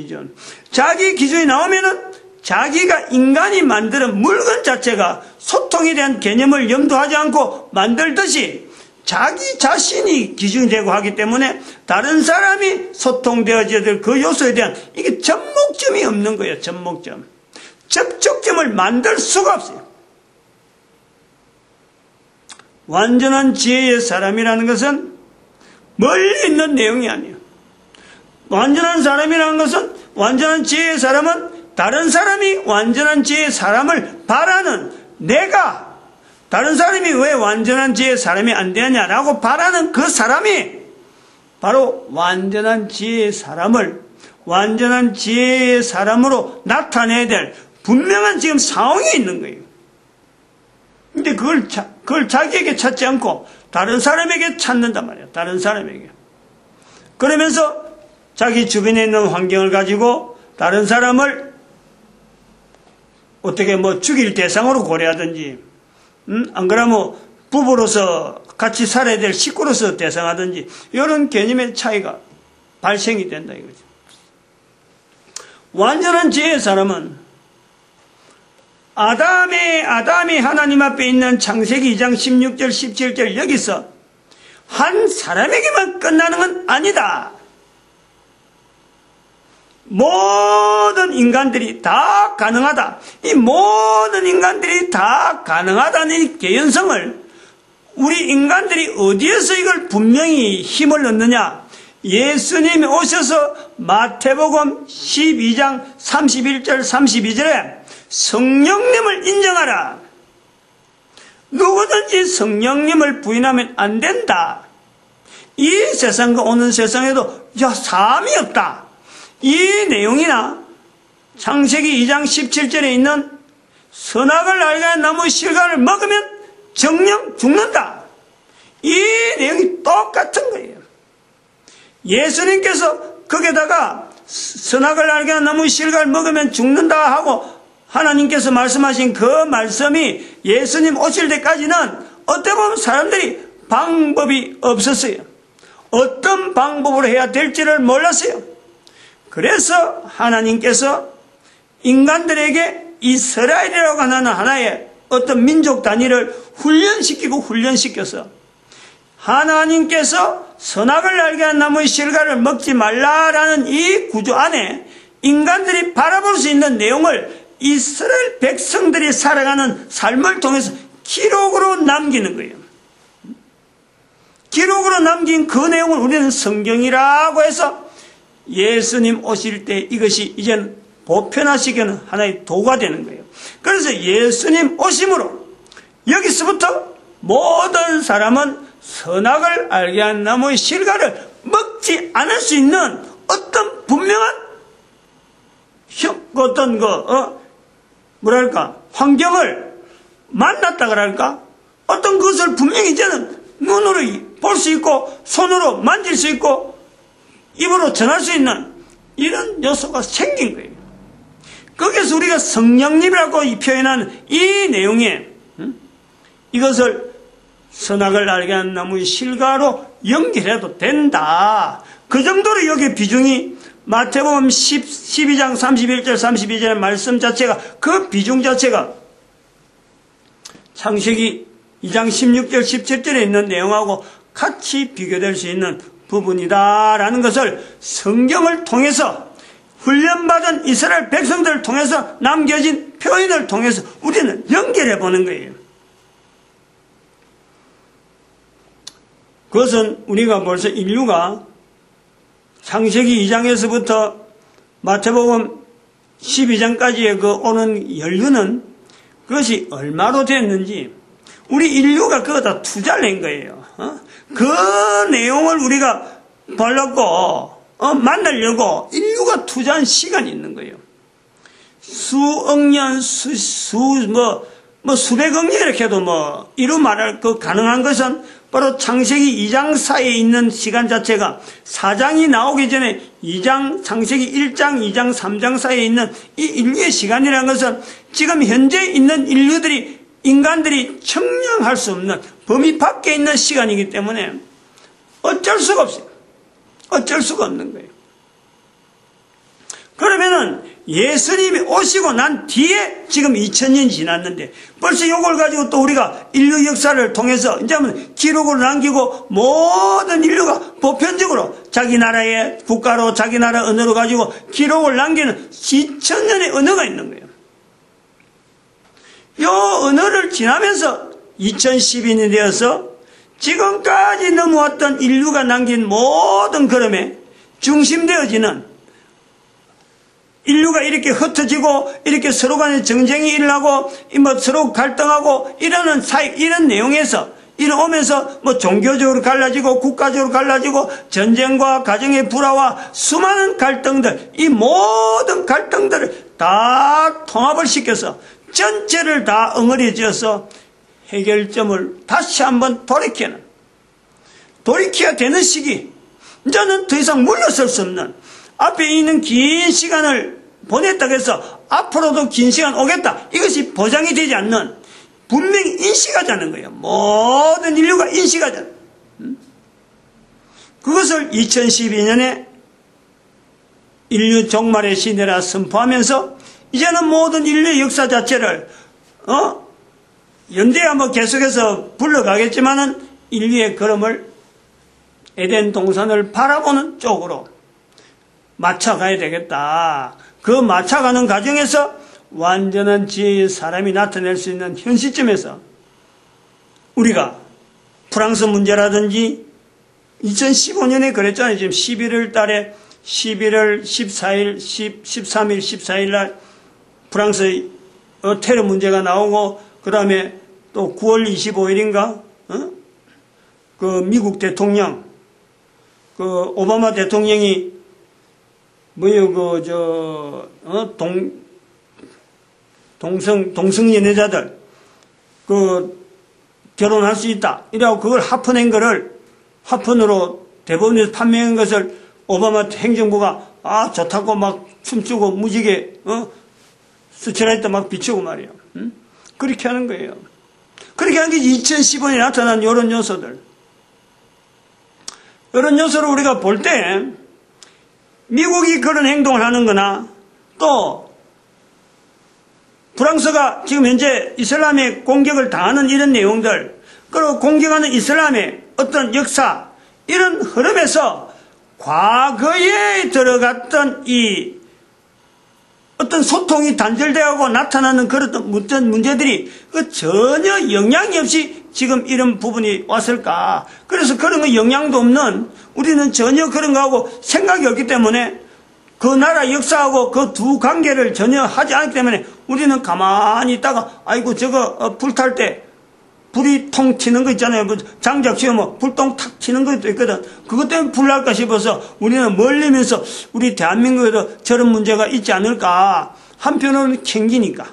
기준이 나오면은 자기가 인간이 만드는 물건 자체가 소통에 대한 개념을 염두하지 않고 만들듯이 자기 자신이 기준이 되고 하기 때문에 다른 사람이 소통되어져야 될 그 요소에 대한 이게 접목점이 없는 거예요. 접촉점을 만들 수가 없어요. 완전한 지혜의 사람이라는 것은 멀리 있는 내용이 아니에요. 완전한 사람이라는 것은 완전한 지혜의 사람은 다른 사람이 완전한 지혜의 사람을 바라는 내가 다른 사람이 왜 완전한 지혜의 사람이 안 되냐라고 바라는 그 사람이 바로 완전한 지혜의 사람을 완전한 지혜의 사람으로 나타내야 될 분명한 지금 상황이 있는 거예요. 근데 그걸 자기에게 찾지 않고 다른 사람에게 찾는단 말이에요. 다른 사람에게. 그러면서 자기 주변에 있는 환경을 가지고 다른 사람을 어떻게 죽일 대상으로 고려하든지, 안 그러면 부부로서 같이 살아야 될 식구로서 대상하든지, 이런 개념의 차이가 발생이 된다 이거죠. 완전한 지혜의 사람은 아담이 하나님 앞에 있는 창세기 2장 16절 17절 여기서 한 사람에게만 끝나는 건 아니다. 모든 인간들이 다 가능하다. 이 모든 인간들이 다 가능하다는 이 개연성을 우리 인간들이 어디에서 이걸 분명히 힘을 얻느냐? 예수님이 오셔서 마태복음 12장 31절 32절에 성령님을 인정하라. 누구든지 성령님을 부인하면 안 된다. 이 세상과 오는 세상에도 사함이 없다. 이 내용이나 창세기 2장 17절에 있는 선악을 알게 하는 나무 실과를 먹으면 정령 죽는다. 이 내용이 똑같은 거예요. 예수님께서 거기다가 선악을 알게 하는 나무 실과를 먹으면 죽는다 하고 하나님께서 말씀하신 그 말씀이 예수님 오실 때까지는 어떻게 보면 사람들이 방법이 없었어요. 어떤 방법으로 해야 될지를 몰랐어요. 그래서 하나님께서 인간들에게 이스라엘이라고 하는 하나의 어떤 민족 단위를 훈련시켜서 하나님께서 선악을 알게 한 나무의 실과를 먹지 말라라는 이 구조 안에 인간들이 바라볼 수 있는 내용을 이스라엘 백성들이 살아가는 삶을 통해서 기록으로 남기는 거예요. 기록으로 남긴 그 내용을 우리는 성경이라고 해서 예수님 오실 때 이것이 이제는 보편화시키는 하나의 도가 되는 거예요. 그래서 예수님 오심으로 여기서부터 모든 사람은 선악을 알게 한 나무의 실과를 먹지 않을 수 있는 어떤 분명한 어떤 환경을 만났다 그럴까? 어떤 것을 분명히 이제는 눈으로 볼 수 있고 손으로 만질 수 있고 입으로 전할 수 있는 이런 요소가 생긴 거예요. 거기서 우리가 성령님이라고 표현하는 이 내용에 이것을 선악을 알게 하는 나무의 실과로 연결해도 된다. 그 정도로 여기 비중이 마태복음 12장 31절 32절의 말씀 자체가 그 비중 자체가 창세기 2장 16절 17절에 있는 내용하고 같이 비교될 수 있는 부분이다라는 것을 성경을 통해서 훈련받은 이스라엘 백성들을 통해서 남겨진 표현을 통해서 우리는 연결해 보는 거예요. 그것은 우리가 벌써 인류가 창세기 2장에서부터 마태복음 12장까지의 그 오는 연륜은 그것이 얼마로 됐는지 우리 인류가 그거 다 투자를 낸 거예요. 그 내용을 우리가 보려고 만나려고 인류가 투자한 시간이 있는 거예요. 수억 년, 수백억 년 이렇게 해도 이루 말할 그 가능한 것은 바로 창세기 2장 사이에 있는 시간 자체가 4장이 나오기 전에 2장, 창세기 1장, 2장, 3장 사이에 있는 이 인류의 시간이라는 것은 지금 현재 있는 인간들이 청량할 수 없는 범위 밖에 있는 시간이기 때문에 어쩔 수가 없어요. 어쩔 수가 없는 거예요. 그러면은 예수님이 오시고 난 뒤에 지금 2000년이 지났는데 벌써 이걸 가지고 또 우리가 인류 역사를 통해서 이제 기록으로 남기고 모든 인류가 보편적으로 자기 나라의 국가로 자기 나라 언어로 가지고 기록을 남기는 2000년의 언어가 있는 거예요. 이 언어를 지나면서 2012년이 되어서 지금까지 넘어왔던 인류가 남긴 모든 걸음에 중심되어지는 인류가 이렇게 흩어지고 이렇게 서로 간에 정쟁이 일어나고 서로 갈등하고 이러는 이런 내용에서 이러면서 종교적으로 갈라지고 국가적으로 갈라지고 전쟁과 가정의 불화와 수많은 갈등들, 이 모든 갈등들을 다 통합을 시켜서 전체를 다 엉어리져서 해결점을 다시 한번 돌이켜야 되는 시기. 이제는 더 이상 물러설 수 없는 앞에 있는 긴 시간을 보냈다고 해서 앞으로도 긴 시간 오겠다. 이것이 보장이 되지 않는 분명히 인식하자는 거예요. 모든 인류가 인식하자는. 그것을 2012년에 인류 종말의 시대라 선포하면서 이제는 모든 인류의 역사 자체를 연대야 계속해서 불러가겠지만은 인류의 걸음을 에덴 동산을 바라보는 쪽으로 맞춰가야 되겠다. 그 맞춰가는 과정에서 완전한 지혜의 사람이 나타낼 수 있는 현 시점에서 우리가 프랑스 문제라든지 2015년에 그랬잖아요. 지금 11월 달에 11월 14일, 13일, 14일 날 프랑스 테러 문제가 나오고 그 다음에 또 9월 25일인가 그 미국 대통령 그 오바마 대통령이 동성 연애자들 그 결혼할 수 있다 이라고 그걸 합헌한 거를 합헌으로 대법원에서 판명한 것을 오바마 행정부가 좋다고 막 춤추고 무지개 스트라이트 막 비추고 말이에요. 그렇게 하는 거예요. 그렇게 한 게 2015년에 나타난 이런 요소들. 이런 요소를 우리가 볼 때 미국이 그런 행동을 하는 거나 또 프랑스가 지금 현재 이슬람에 공격을 당하는 이런 내용들 그리고 공격하는 이슬람의 어떤 역사 이런 흐름에서 과거에 들어갔던 이 어떤 어떤 소통이 단절되고 나타나는 그런 어떤 문제들이 전혀 영향이 없이 지금 이런 부분이 왔을까? 그래서 그런 거 영향도 없는, 우리는 전혀 그런 거하고 생각이 없기 때문에 그 나라 역사하고 그 두 관계를 전혀 하지 않기 때문에 우리는 가만히 있다가 아이고 저거 불탈 때 불이 통 튀는 거 있잖아요. 장작 씌우면 불똥 탁 튀는 것도 있거든. 그것 때문에 불 날까 싶어서 우리는 멀리면서 우리 대한민국에도 저런 문제가 있지 않을까. 한편으로는 캥기니까.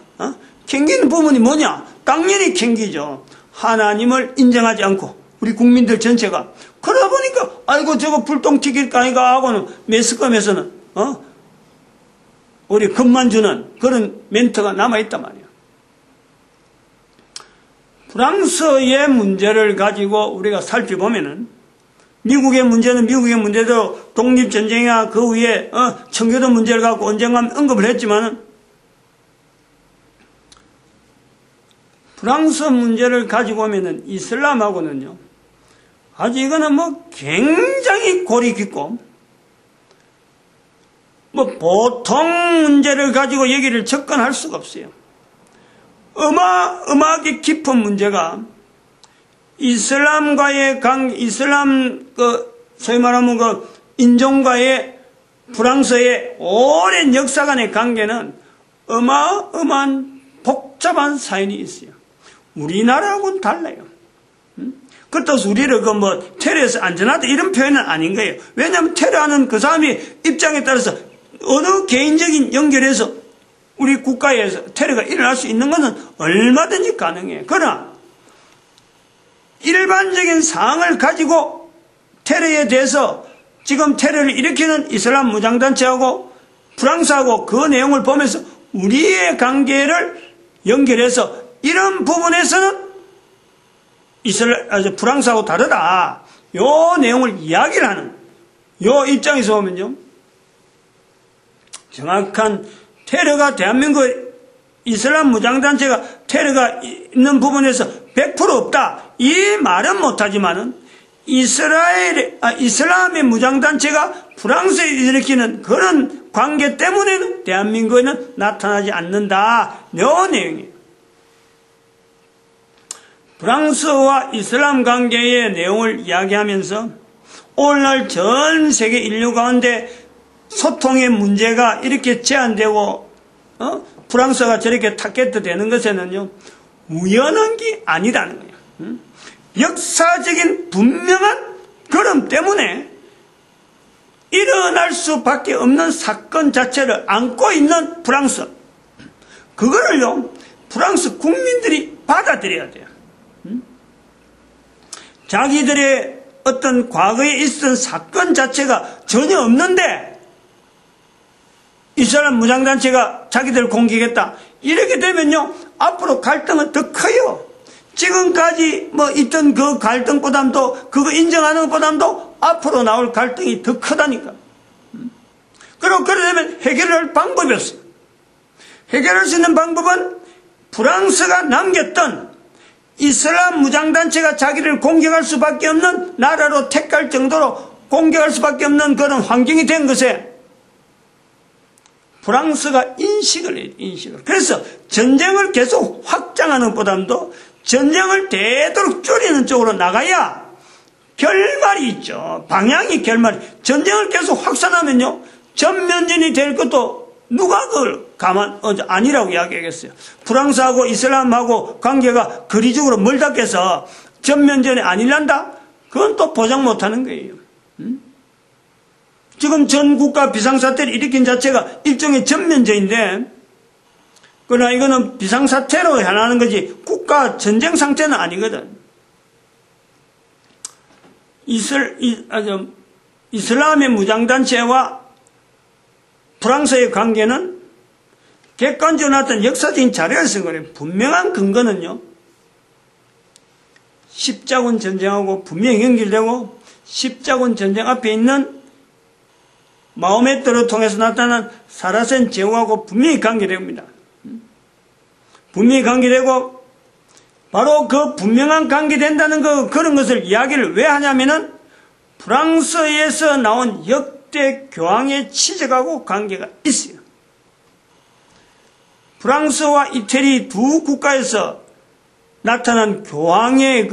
캥기는 부분이 뭐냐? 당연히 캥기죠. 하나님을 인정하지 않고 우리 국민들 전체가. 그러다 보니까 아이고 저거 불똥 튀길 거 아닌가 하고는 매스컴에서는 우리 겁만 주는 그런 멘트가 남아있단 말이에요. 프랑스의 문제를 가지고 우리가 살펴보면은 미국의 문제는 미국의 문제대로 독립전쟁이나 그 위에 청교도 문제를 갖고 언젠가 언급을 했지만은 프랑스 문제를 가지고 오면은 이슬람하고는요 아주 이거는 뭐 굉장히 골이 깊고 뭐 보통 문제를 가지고 얘기를 접근할 수가 없어요. 어마어마하게 깊은 문제가 이슬람과의 이슬람 소위 말하면 인종과의 프랑스의 오랜 역사 간의 관계는 어마어마한 복잡한 사연이 있어요. 우리나라하고는 달라요. 그렇다고 우리를 테러에서 안전하다 이런 표현은 아닌 거예요. 왜냐하면 테러하는 그 사람의 입장에 따라서 어느 개인적인 연결해서 우리 국가에서 테러가 일어날 수 있는 것은 얼마든지 가능해요. 그러나 일반적인 상황을 가지고 테러에 대해서 지금 테러를 일으키는 이슬람 무장단체하고 프랑스하고 그 내용을 보면서 우리의 관계를 연결해서 이런 부분에서는 프랑스하고 다르다. 요 내용을 이야기를 하는 요 입장에서 보면요. 정확한 테러가 대한민국 이슬람 무장단체가 테러가 있는 부분에서 100% 없다. 이 말은 못하지만은 이슬람의 무장단체가 프랑스에 일으키는 그런 관계 때문에는 대한민국에는 나타나지 않는다. 요 내용이에요. 프랑스와 이슬람 관계의 내용을 이야기하면서 오늘날 전 세계 인류 가운데 소통의 문제가 이렇게 제한되고 프랑스가 저렇게 타겟트 되는 것에는요 우연한 게 아니라는 거예요. 역사적인 분명한 그럼 때문에 일어날 수밖에 없는 사건 자체를 안고 있는 프랑스, 그거를요 프랑스 국민들이 받아들여야 돼요. 자기들의 어떤 과거에 있었던 사건 자체가 전혀 없는데 이슬람 무장단체가 자기들을 공격했다. 이렇게 되면요 앞으로 갈등은 더 커요. 지금까지 있던 그 갈등보담도 그거 인정하는 것보담도 앞으로 나올 갈등이 더 크다니까. 그리고 그러려면 해결할 방법이 없어요. 해결할 수 있는 방법은 프랑스가 남겼던 이슬람 무장단체가 자기를 공격할 수밖에 없는 나라로 택할 정도로 공격할 수밖에 없는 그런 환경이 된 것에 프랑스가 인식을 해요. 인식을. 그래서 전쟁을 계속 확장하는 것보다도 전쟁을 되도록 줄이는 쪽으로 나가야 결말이 있죠. 방향이 결말이. 전쟁을 계속 확산하면요 전면전이 될 것도 누가 그걸 아니라고 이야기하겠어요. 프랑스하고 이슬람하고 관계가 거리적으로 멀다해서 전면전이 아니란다? 그건 또 보장 못하는 거예요. 지금 전 국가 비상사태를 일으킨 자체가 일종의 전면전인데, 그러나 이거는 비상사태로 해나가는 거지 국가 전쟁 상태는 아니거든. 이슬람의 무장단체와 프랑스의 관계는 객관적으로 나타난 역사적인 자료를 쓴 거예요. 분명한 근거는요. 십자군 전쟁하고 분명히 연결되고 십자군 전쟁 앞에 있는 마호메트를 통해서 나타난 사라센 제후하고 분명히 관계됩니다. 분명히 관계되고 바로 그 분명한 관계된다는 그런 것을 이야기를 왜 하냐면은 프랑스에서 나온 역대 교황의 치적하고 관계가 있어요. 프랑스와 이태리 두 국가에서 나타난 교황의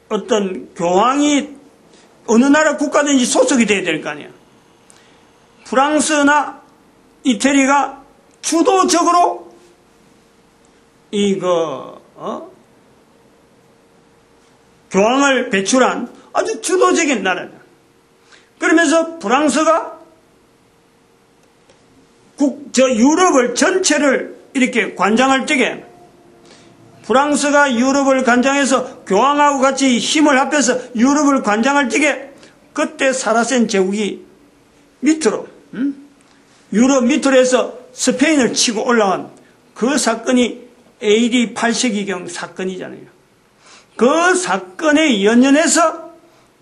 어떤 교황이 어느 나라 국가든지 소속이 돼야 될 거 아니야. 프랑스나 이태리가 주도적으로 교황을 배출한 아주 주도적인 나라다. 그러면서 프랑스가 유럽을 전체를 이렇게 관장할 적에 프랑스가 유럽을 관장해서 교황하고 같이 힘을 합해서 유럽을 관장할 적에 그때 사라센 제국이 밑으로 유럽 밑으로 해서 스페인을 치고 올라온 그 사건이 AD 8세기경 사건이잖아요. 그 사건에 연연해서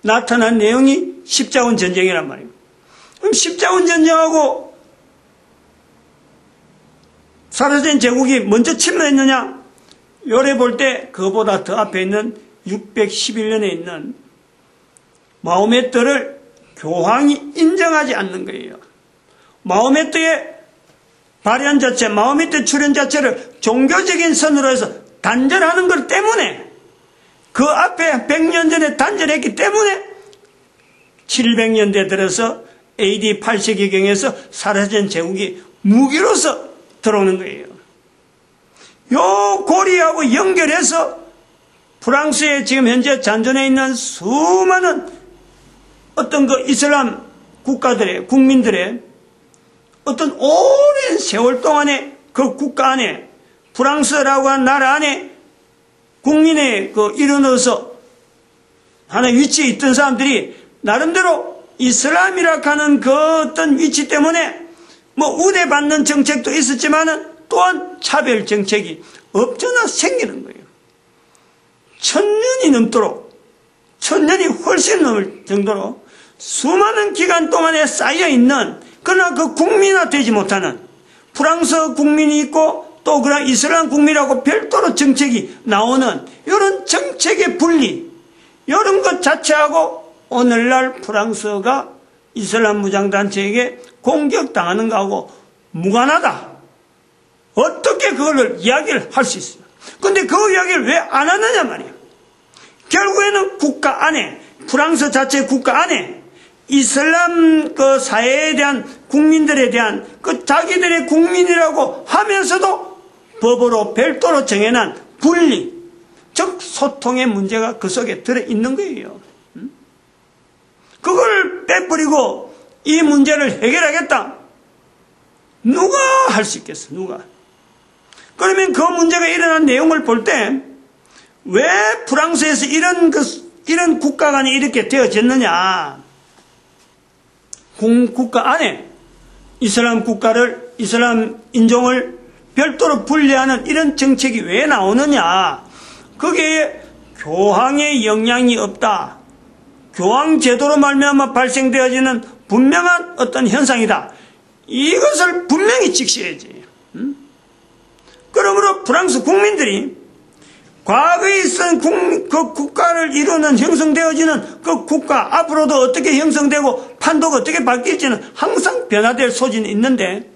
나타난 내용이 십자군 전쟁이란 말이에요. 그럼 십자군 전쟁하고 사라센 제국이 먼저 침노했느냐? 요래 볼 때 그보다 더 앞에 있는 611년에 있는 마호메트를 교황이 인정하지 않는 거예요. 마호메트의 발현 자체, 마호메트 출현 자체를 종교적인 선으로 해서 단절하는 것 때문에 그 앞에 100년 전에 단절했기 때문에 700년대 들어서 AD 8세기경에서 사라진 제국이 무기로서 들어오는 거예요. 요 고리하고 연결해서 프랑스에 지금 현재 잔존해 있는 수많은 어떤 이슬람 국가들의 국민들의 어떤 오랜 세월 동안에 그 국가 안에 프랑스라고 하는 나라 안에 국민의 일어나서 하나의 위치에 있던 사람들이 나름대로 이슬람이라 하는 그 어떤 위치 때문에 우대받는 정책도 있었지만은 또한 차별 정책이 없잖아 생기는 거예요. 1000년이 넘도록 1000년이 훨씬 넘을 정도로 수많은 기간 동안에 쌓여있는 그러나 그 국민화되지 못하는 프랑스 국민이 있고 또 그런 이슬람 국민하고 별도로 정책이 나오는 이런 정책의 분리 이런 것 자체하고 오늘날 프랑스가 이슬람 무장단체에게 공격당하는 거하고 무관하다. 어떻게 그걸 이야기를 할 수 있어요? 근데 그 이야기를 왜 안 하느냐 말이에요. 결국에는 국가 안에 프랑스 자체 국가 안에 이슬람 사회에 대한 국민들에 대한 자기들의 국민이라고 하면서도 법으로 별도로 정해놓은 분리 즉 소통의 문제가 그 속에 들어있는 거예요. 그걸 빼버리고 이 문제를 해결하겠다. 누가 할 수 있겠어? 누가? 그러면 그 문제가 일어난 내용을 볼 때 왜 프랑스에서 이런 국가 간이 이렇게 되어졌느냐? 국가 안에 이슬람 국가를 이슬람 인종을 별도로 분리하는 이런 정책이 왜 나오느냐? 거기에 교황의 영향이 없다. 교황 제도로 말미암아 발생되어지는 분명한 어떤 현상이다. 이것을 분명히 직시해야지. 그러므로 프랑스 국민들이 과거에 있던 그 국가를 이루는 형성되어지는 그 국가 앞으로도 어떻게 형성되고 판도가 어떻게 바뀔지는 항상 변화될 소지는 있는데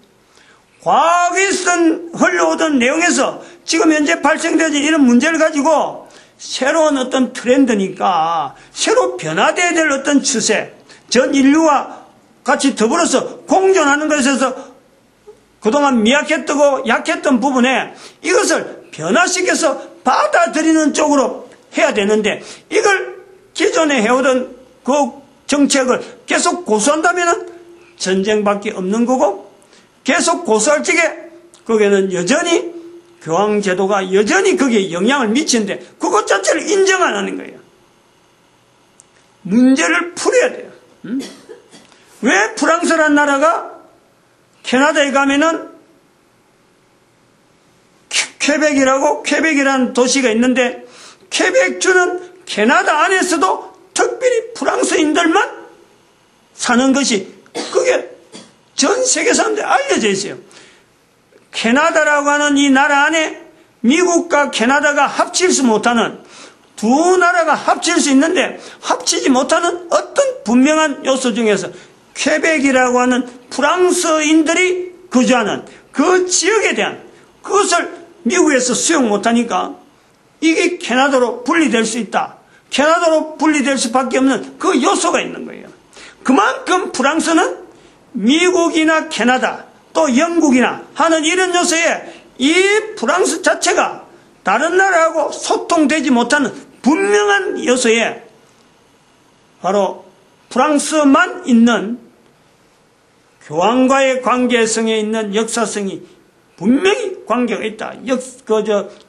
과거에 있던 흘러오던 내용에서 지금 현재 발생되어진 이런 문제를 가지고 새로운 어떤 트렌드니까 새로 변화되어야 될 어떤 추세 전 인류와 같이 더불어서 공존하는 것에서 그동안 미약했고 약했던 부분에 이것을 변화시켜서 받아들이는 쪽으로 해야 되는데 이걸 기존에 해오던 그 정책을 계속 고수한다면 전쟁밖에 없는 거고 계속 고수할 적에 거기에는 여전히 교황제도가 여전히 거기에 영향을 미치는데 그것 자체를 인정 안 하는 거예요. 문제를 풀어야 돼요. 왜 프랑스라는 나라가 캐나다에 가면은 퀘벡이라는 도시가 있는데 퀘벡주는 캐나다 안에서도 특별히 프랑스인들만 사는 것이 그게 전 세계 사람들이 알려져 있어요. 캐나다라고 하는 이 나라 안에 미국과 캐나다가 합칠 수 못하는 두 나라가 합칠 수 있는데 합치지 못하는 어떤 분명한 요소 중에서 퀘벡이라고 하는 프랑스인들이 거주하는 그 지역에 대한 그것을 미국에서 수용 못하니까 이게 캐나다로 분리될 수 있다. 캐나다로 분리될 수밖에 없는 그 요소가 있는 거예요. 그만큼 프랑스는 미국이나 캐나다 또 영국이나 하는 이런 요소에 이 프랑스 자체가 다른 나라하고 소통되지 못하는 분명한 요소에 바로 프랑스만 있는 교황과의 관계성에 있는 역사성이 분명히 관계가 있다.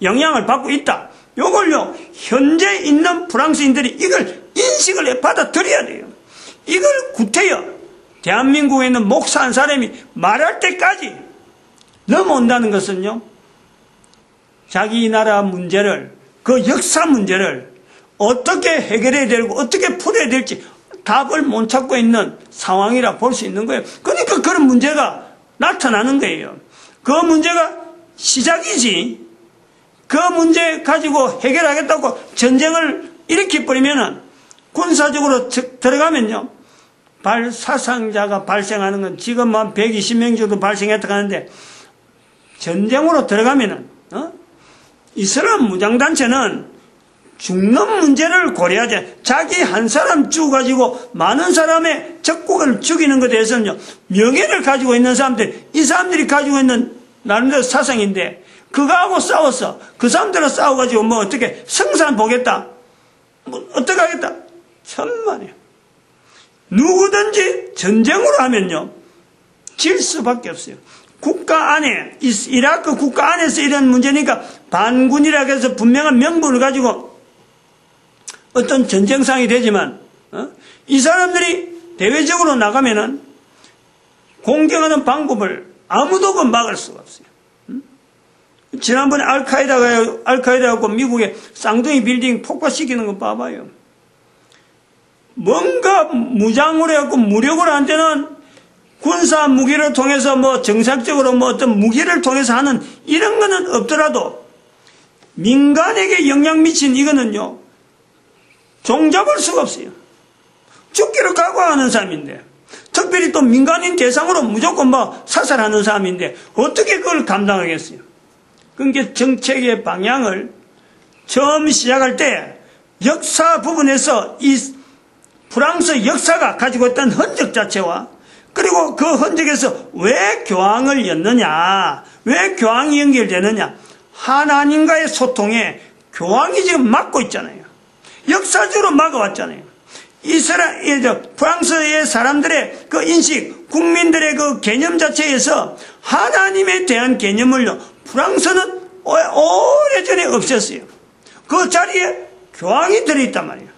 영향을 받고 있다. 요걸요, 현재 있는 프랑스인들이 이걸 인식을 받아들여야 돼요. 이걸 구태여 대한민국에 있는 목사 한 사람이 말할 때까지 넘어온다는 것은요, 자기 나라 문제를, 그 역사 문제를 어떻게 해결해야 되고 어떻게 풀어야 될지 답을 못 찾고 있는 상황이라 볼 수 있는 거예요. 그러니까 그런 문제가 나타나는 거예요. 그 문제가 시작이지, 그 문제 가지고 해결하겠다고 전쟁을 일으켜버리면은 군사적으로 들어가면요, 사상자가 발생하는 건 지금 한 120명 정도 발생했다고 하는데, 전쟁으로 들어가면은 이스라엘 무장단체는 죽는 문제를 고려하지, 자기 한 사람 죽어가지고 많은 사람의 적국을 죽이는 것에 대해서는요, 명예를 가지고 있는 사람들, 이 사람들이 가지고 있는 나름대로 사상인데, 그거하고 싸웠어. 그 사람들하고 싸워가지고 뭐 어떻게 성산 보겠다, 뭐 어떻게 하겠다, 천만에요. 누구든지 전쟁으로 하면요, 질 수밖에 없어요. 국가 안에, 이라크 국가 안에서 이런 문제니까 반군이라고 해서 분명한 명분을 가지고 어떤 전쟁상이 되지만, 이 사람들이 대외적으로 나가면은 공격하는 방법을 아무도 막을 수가 없어요. 지난번에 알카에다하고 미국의 쌍둥이 빌딩 폭파시키는 거 봐봐요. 뭔가 무장으로 해갖고 무력으로 한 때는 군사 무기를 통해서 뭐 정상적으로 뭐 어떤 무기를 통해서 하는 이런 거는 없더라도 민간에게 영향 미친 이거는요, 종잡을 수가 없어요. 죽기를 각오하는 사람인데, 특별히 또 민간인 대상으로 무조건 뭐 사살하는 사람인데 어떻게 그걸 감당하겠어요? 그러니까 정책의 방향을 처음 시작할 때 역사 부분에서 이 프랑스 역사가 가지고 있던 흔적 자체와, 그리고 그 흔적에서 왜 교황을 였느냐, 왜 교황이 연결되느냐, 하나님과의 소통에 교황이 지금 막고 있잖아요. 역사적으로 막아왔잖아요. 프랑스의 사람들의 그 인식, 국민들의 그 개념 자체에서 하나님에 대한 개념을요, 프랑스는 오래전에 없앴어요. 그 자리에 교황이 들어있단 말이에요.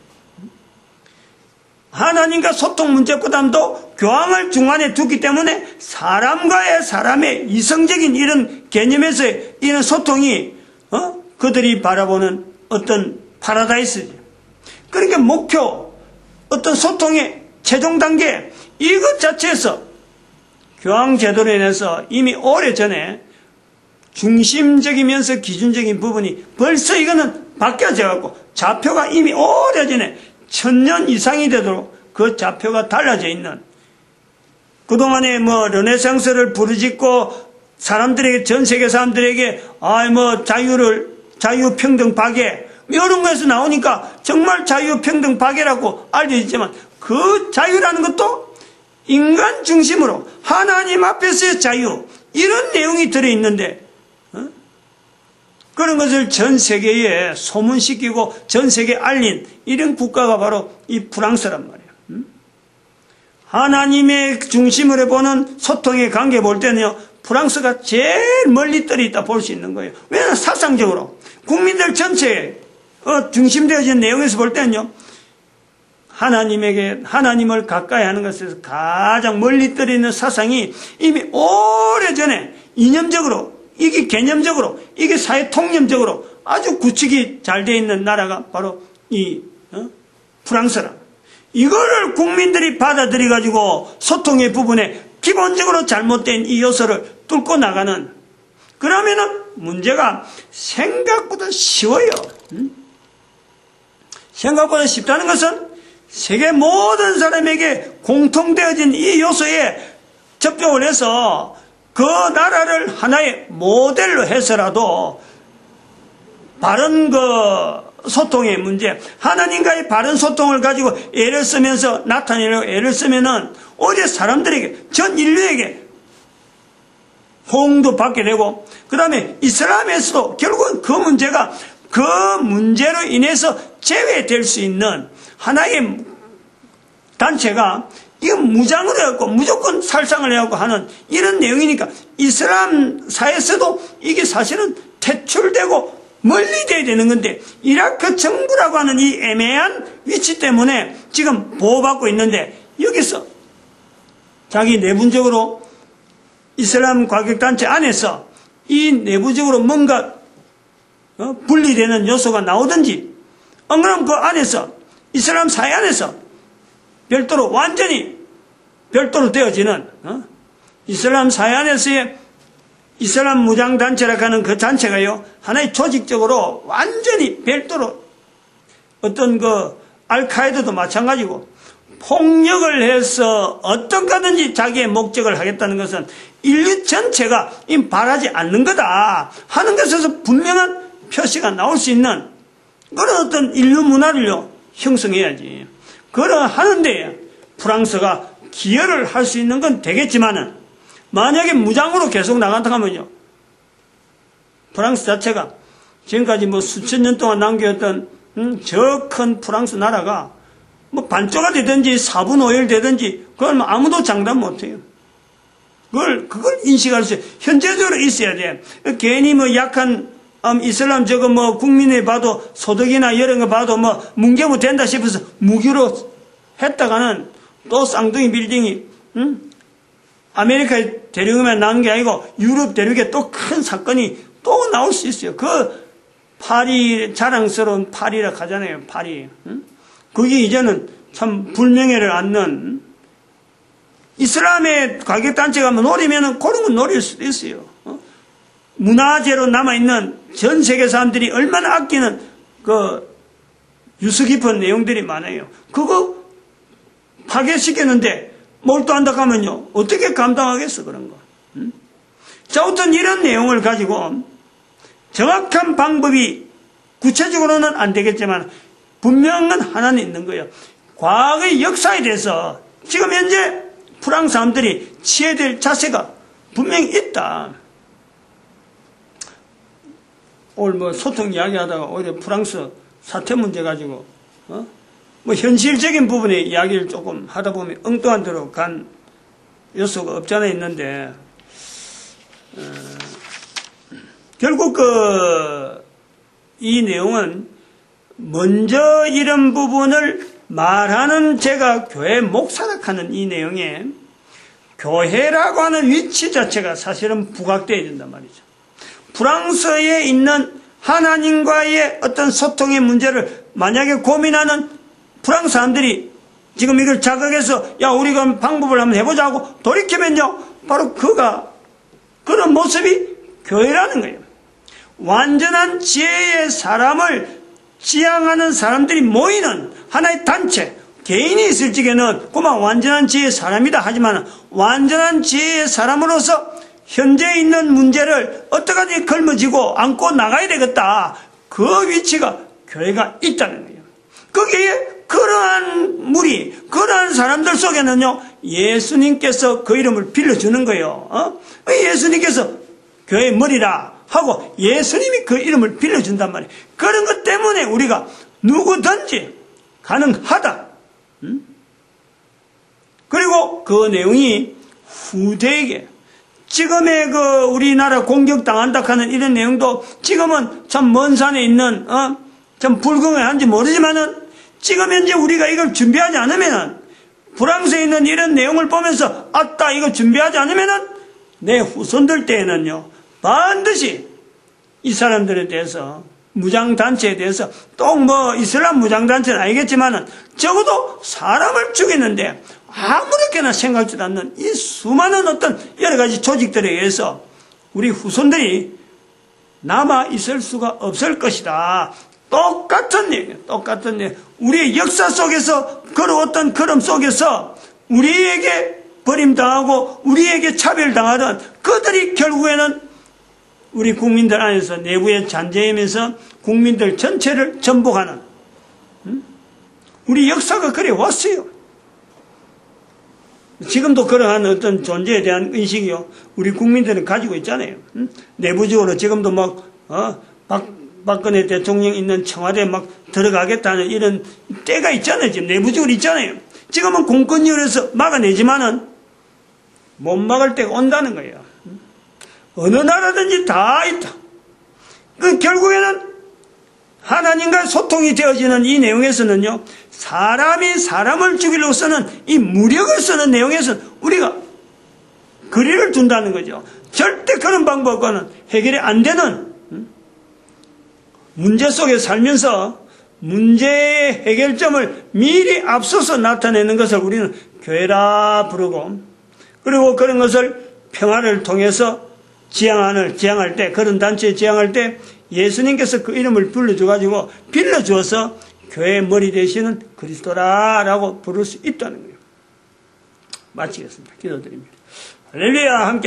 하나님과 소통 문제보다도 교황을 중간에 두기 때문에 사람과의 사람의 이성적인 이런 개념에서의 이런 소통이 그들이 바라보는 어떤 파라다이스죠. 그러니까 목표, 어떤 소통의 최종 단계, 이것 자체에서 교황 제도로 인해서 이미 오래전에 중심적이면서 기준적인 부분이 벌써 이거는 바뀌어져 갖고 좌표가 이미 오래전에 1000년 이상이 되도록 그 좌표가 달라져 있는, 그동안에 뭐 르네상스를 부르짖고 사람들에게, 전 세계 사람들에게 자유평등 박애 이런 거에서 나오니까 정말 자유평등 박애라고 알려지지만, 그 자유라는 것도 인간 중심으로 하나님 앞에서의 자유, 이런 내용이 들어있는데 그런 것을 전 세계에 소문시키고 전 세계에 알린 이런 국가가 바로 이 프랑스란 말이에요. 하나님의 중심으로 보는 소통의 관계 볼 때는요, 프랑스가 제일 멀리 떨어 있다 볼 수 있는 거예요. 왜냐하면 사상적으로 국민들 전체에 중심되어진 내용에서 볼 때는요, 하나님을 가까이 하는 것에서 가장 멀리 떨어 있는 사상이 이미 오래전에 이념적으로, 이게 개념적으로, 이게 사회 통념적으로 아주 구축이 잘 되어 있는 나라가 바로 이 프랑스라. 이거를 국민들이 받아들여 가지고 소통의 부분에 기본적으로 잘못된 이 요소를 뚫고 나가는, 그러면은 문제가 생각보다 쉬워요. 생각보다 쉽다는 것은 세계 모든 사람에게 공통되어진 이 요소에 접촉을 해서 그 나라를 하나의 모델로 해서라도 바른 소통의 문제, 하나님과의 바른 소통을 가지고 애를 쓰면서 나타내려고 애를 쓰면은 오히려 사람들에게, 전 인류에게 호응도 받게 되고, 그 다음에 이슬람에서도 결국은 그 문제가 그 문제로 인해서 제외될 수 있는 하나의 단체가 이건 무장을 해갖고 무조건 살상을 해갖고 하는 이런 내용이니까 이슬람사에서도 이게 사실은 퇴출되고 멀리 돼야 되는 건데, 이라크 정부라고 하는 이 애매한 위치 때문에 지금 보호받고 있는데, 여기서 자기 내분적으로 이슬람 과격단체 안에서 이 내부적으로 뭔가 분리되는 요소가 나오든지, 안 그러면 그 안에서 이슬람 사회 안에서 별도로 완전히 별도로 되어지는 이슬람 사회 안에서의 이슬람 무장단체라고 하는 그 단체가요, 하나의 조직적으로 완전히 별도로 어떤 알카에다도 마찬가지고 폭력을 해서 어떤 거든지 자기의 목적을 하겠다는 것은 인류 전체가 바라지 않는 거다 하는 것에서 분명한 표시가 나올 수 있는 그런 어떤 인류 문화를요, 형성해야지. 그걸 하는데 프랑스가 기여를 할 수 있는 건 되겠지만은, 만약에 무장으로 계속 나간다 하면요, 프랑스 자체가 지금까지 수천 년 동안 남겨왔던 저 큰 프랑스 나라가 반쪽가 되든지 4분 5일 되든지 그걸 아무도 장담 못해요. 그걸 인식할 수, 현재적으로 있어야 돼. 괜히 약한 이슬람 국민에 봐도 소득이나 이런 거 봐도 뭉개면 된다 싶어서 무기로 했다가는 또 쌍둥이 빌딩이 아메리카에 대륙에만 나온 게 아니고 유럽 대륙에 또 큰 사건이 또 나올 수 있어요. 파리, 자랑스러운 파리라 하잖아요. 파리. 그게 이제는 참 불명예를 안는, 이슬람의 가격단체가 노리면은 그런 건 노릴 수도 있어요. 문화재로 남아있는 전 세계 사람들이 얼마나 아끼는 유서 깊은 내용들이 많아요. 그거 파괴시켰는데 몰두한다 하면요, 어떻게 감당하겠어, 그런 거. 자, 어떤 이런 내용을 가지고 정확한 방법이 구체적으로는 안 되겠지만 분명한 하나는 있는 거예요. 과거의 역사에 대해서 지금 현재 프랑스 사람들이 취해야 될 자세가 분명히 있다. 오늘 소통 이야기하다가 오히려 프랑스 사태 문제 가지고 현실적인 부분의 이야기를 조금 하다 보면 엉뚱한 데로 간 요소가 없잖아 있는데, 결국 이 내용은 먼저 이런 부분을 말하는 제가 교회 목사라 하는 이 내용에 교회라고 하는 위치 자체가 사실은 부각되어야 된단 말이죠. 프랑스에 있는 하나님과의 어떤 소통의 문제를 만약에 고민하는 프랑스 사람들이 지금 이걸 자극해서 우리가 방법을 한번 해보자고 돌이키면요, 바로 그런 모습이 교회라는 거예요. 완전한 지혜의 사람을 지향하는 사람들이 모이는 하나의 단체, 개인이 있을 적에는 그만 완전한 지혜의 사람이다 하지만, 완전한 지혜의 사람으로서 현재 있는 문제를 어떻게든 걸머쥐고 안고 나가야 되겠다, 그 위치가 교회가 있다는 거예요. 거기에 그러한 무리, 그러한 사람들 속에는요, 예수님께서 그 이름을 빌려주는 거예요. 예수님께서 교회의 머리라 하고 예수님이 그 이름을 빌려준단 말이에요. 그런 것 때문에 우리가 누구든지 가능하다. 그리고 그 내용이 후대에게, 지금의 우리나라 공격당한다 하는 이런 내용도 지금은 참 먼 산에 있는 참 불공평한지 모르지만은, 지금 현재 우리가 이걸 준비하지 않으면은, 프랑스에 있는 이런 내용을 보면서 아따 이거 준비하지 않으면은 내 후손들 때에는요, 반드시 이 사람들에 대해서, 무장단체에 대해서, 또 이슬람 무장단체는 아니겠지만은 적어도 사람을 죽이는데 아무렇게나 생각지도 않는 이 수많은 어떤 여러 가지 조직들에 의해서 우리 후손들이 남아 있을 수가 없을 것이다. 똑같은 얘기예요. 똑같은 얘기. 우리의 역사 속에서 걸어왔던 걸음 속에서 우리에게 버림당하고 우리에게 차별당하던 그들이 결국에는 우리 국민들 안에서 내부의 잔재이면서 국민들 전체를 전복하는 우리 역사가 그래 왔어요. 지금도 그러한 어떤 존재에 대한 인식이요 우리 국민들은 가지고 있잖아요. 내부적으로 지금도 박근혜 대통령 있는 청와대에 막 들어가겠다는 이런 때가 있잖아요. 지금 내부적으로 있잖아요. 지금은 공권력에서 막아내지만은 못 막을 때가 온다는 거예요. 어느 나라든지 다 있다. 결국에는 하나님과 소통이 되어지는 이 내용에서는요, 사람이 사람을 죽이려고 쓰는 이 무력을 쓰는 내용에서는 우리가 거리를 둔다는 거죠. 절대 그런 방법과는 해결이 안 되는 문제 속에 살면서 문제의 해결점을 미리 앞서서 나타내는 것을 우리는 교회라 부르고, 그리고 그런 것을 평화를 통해서 지향할 때, 그런 단체에 지향할 때 예수님께서 그 이름을 빌려주어서 교회의 머리 되시는 그리스도라라고 부를 수 있다는 거예요. 마치겠습니다. 기도드립니다. 할렐루야. 함께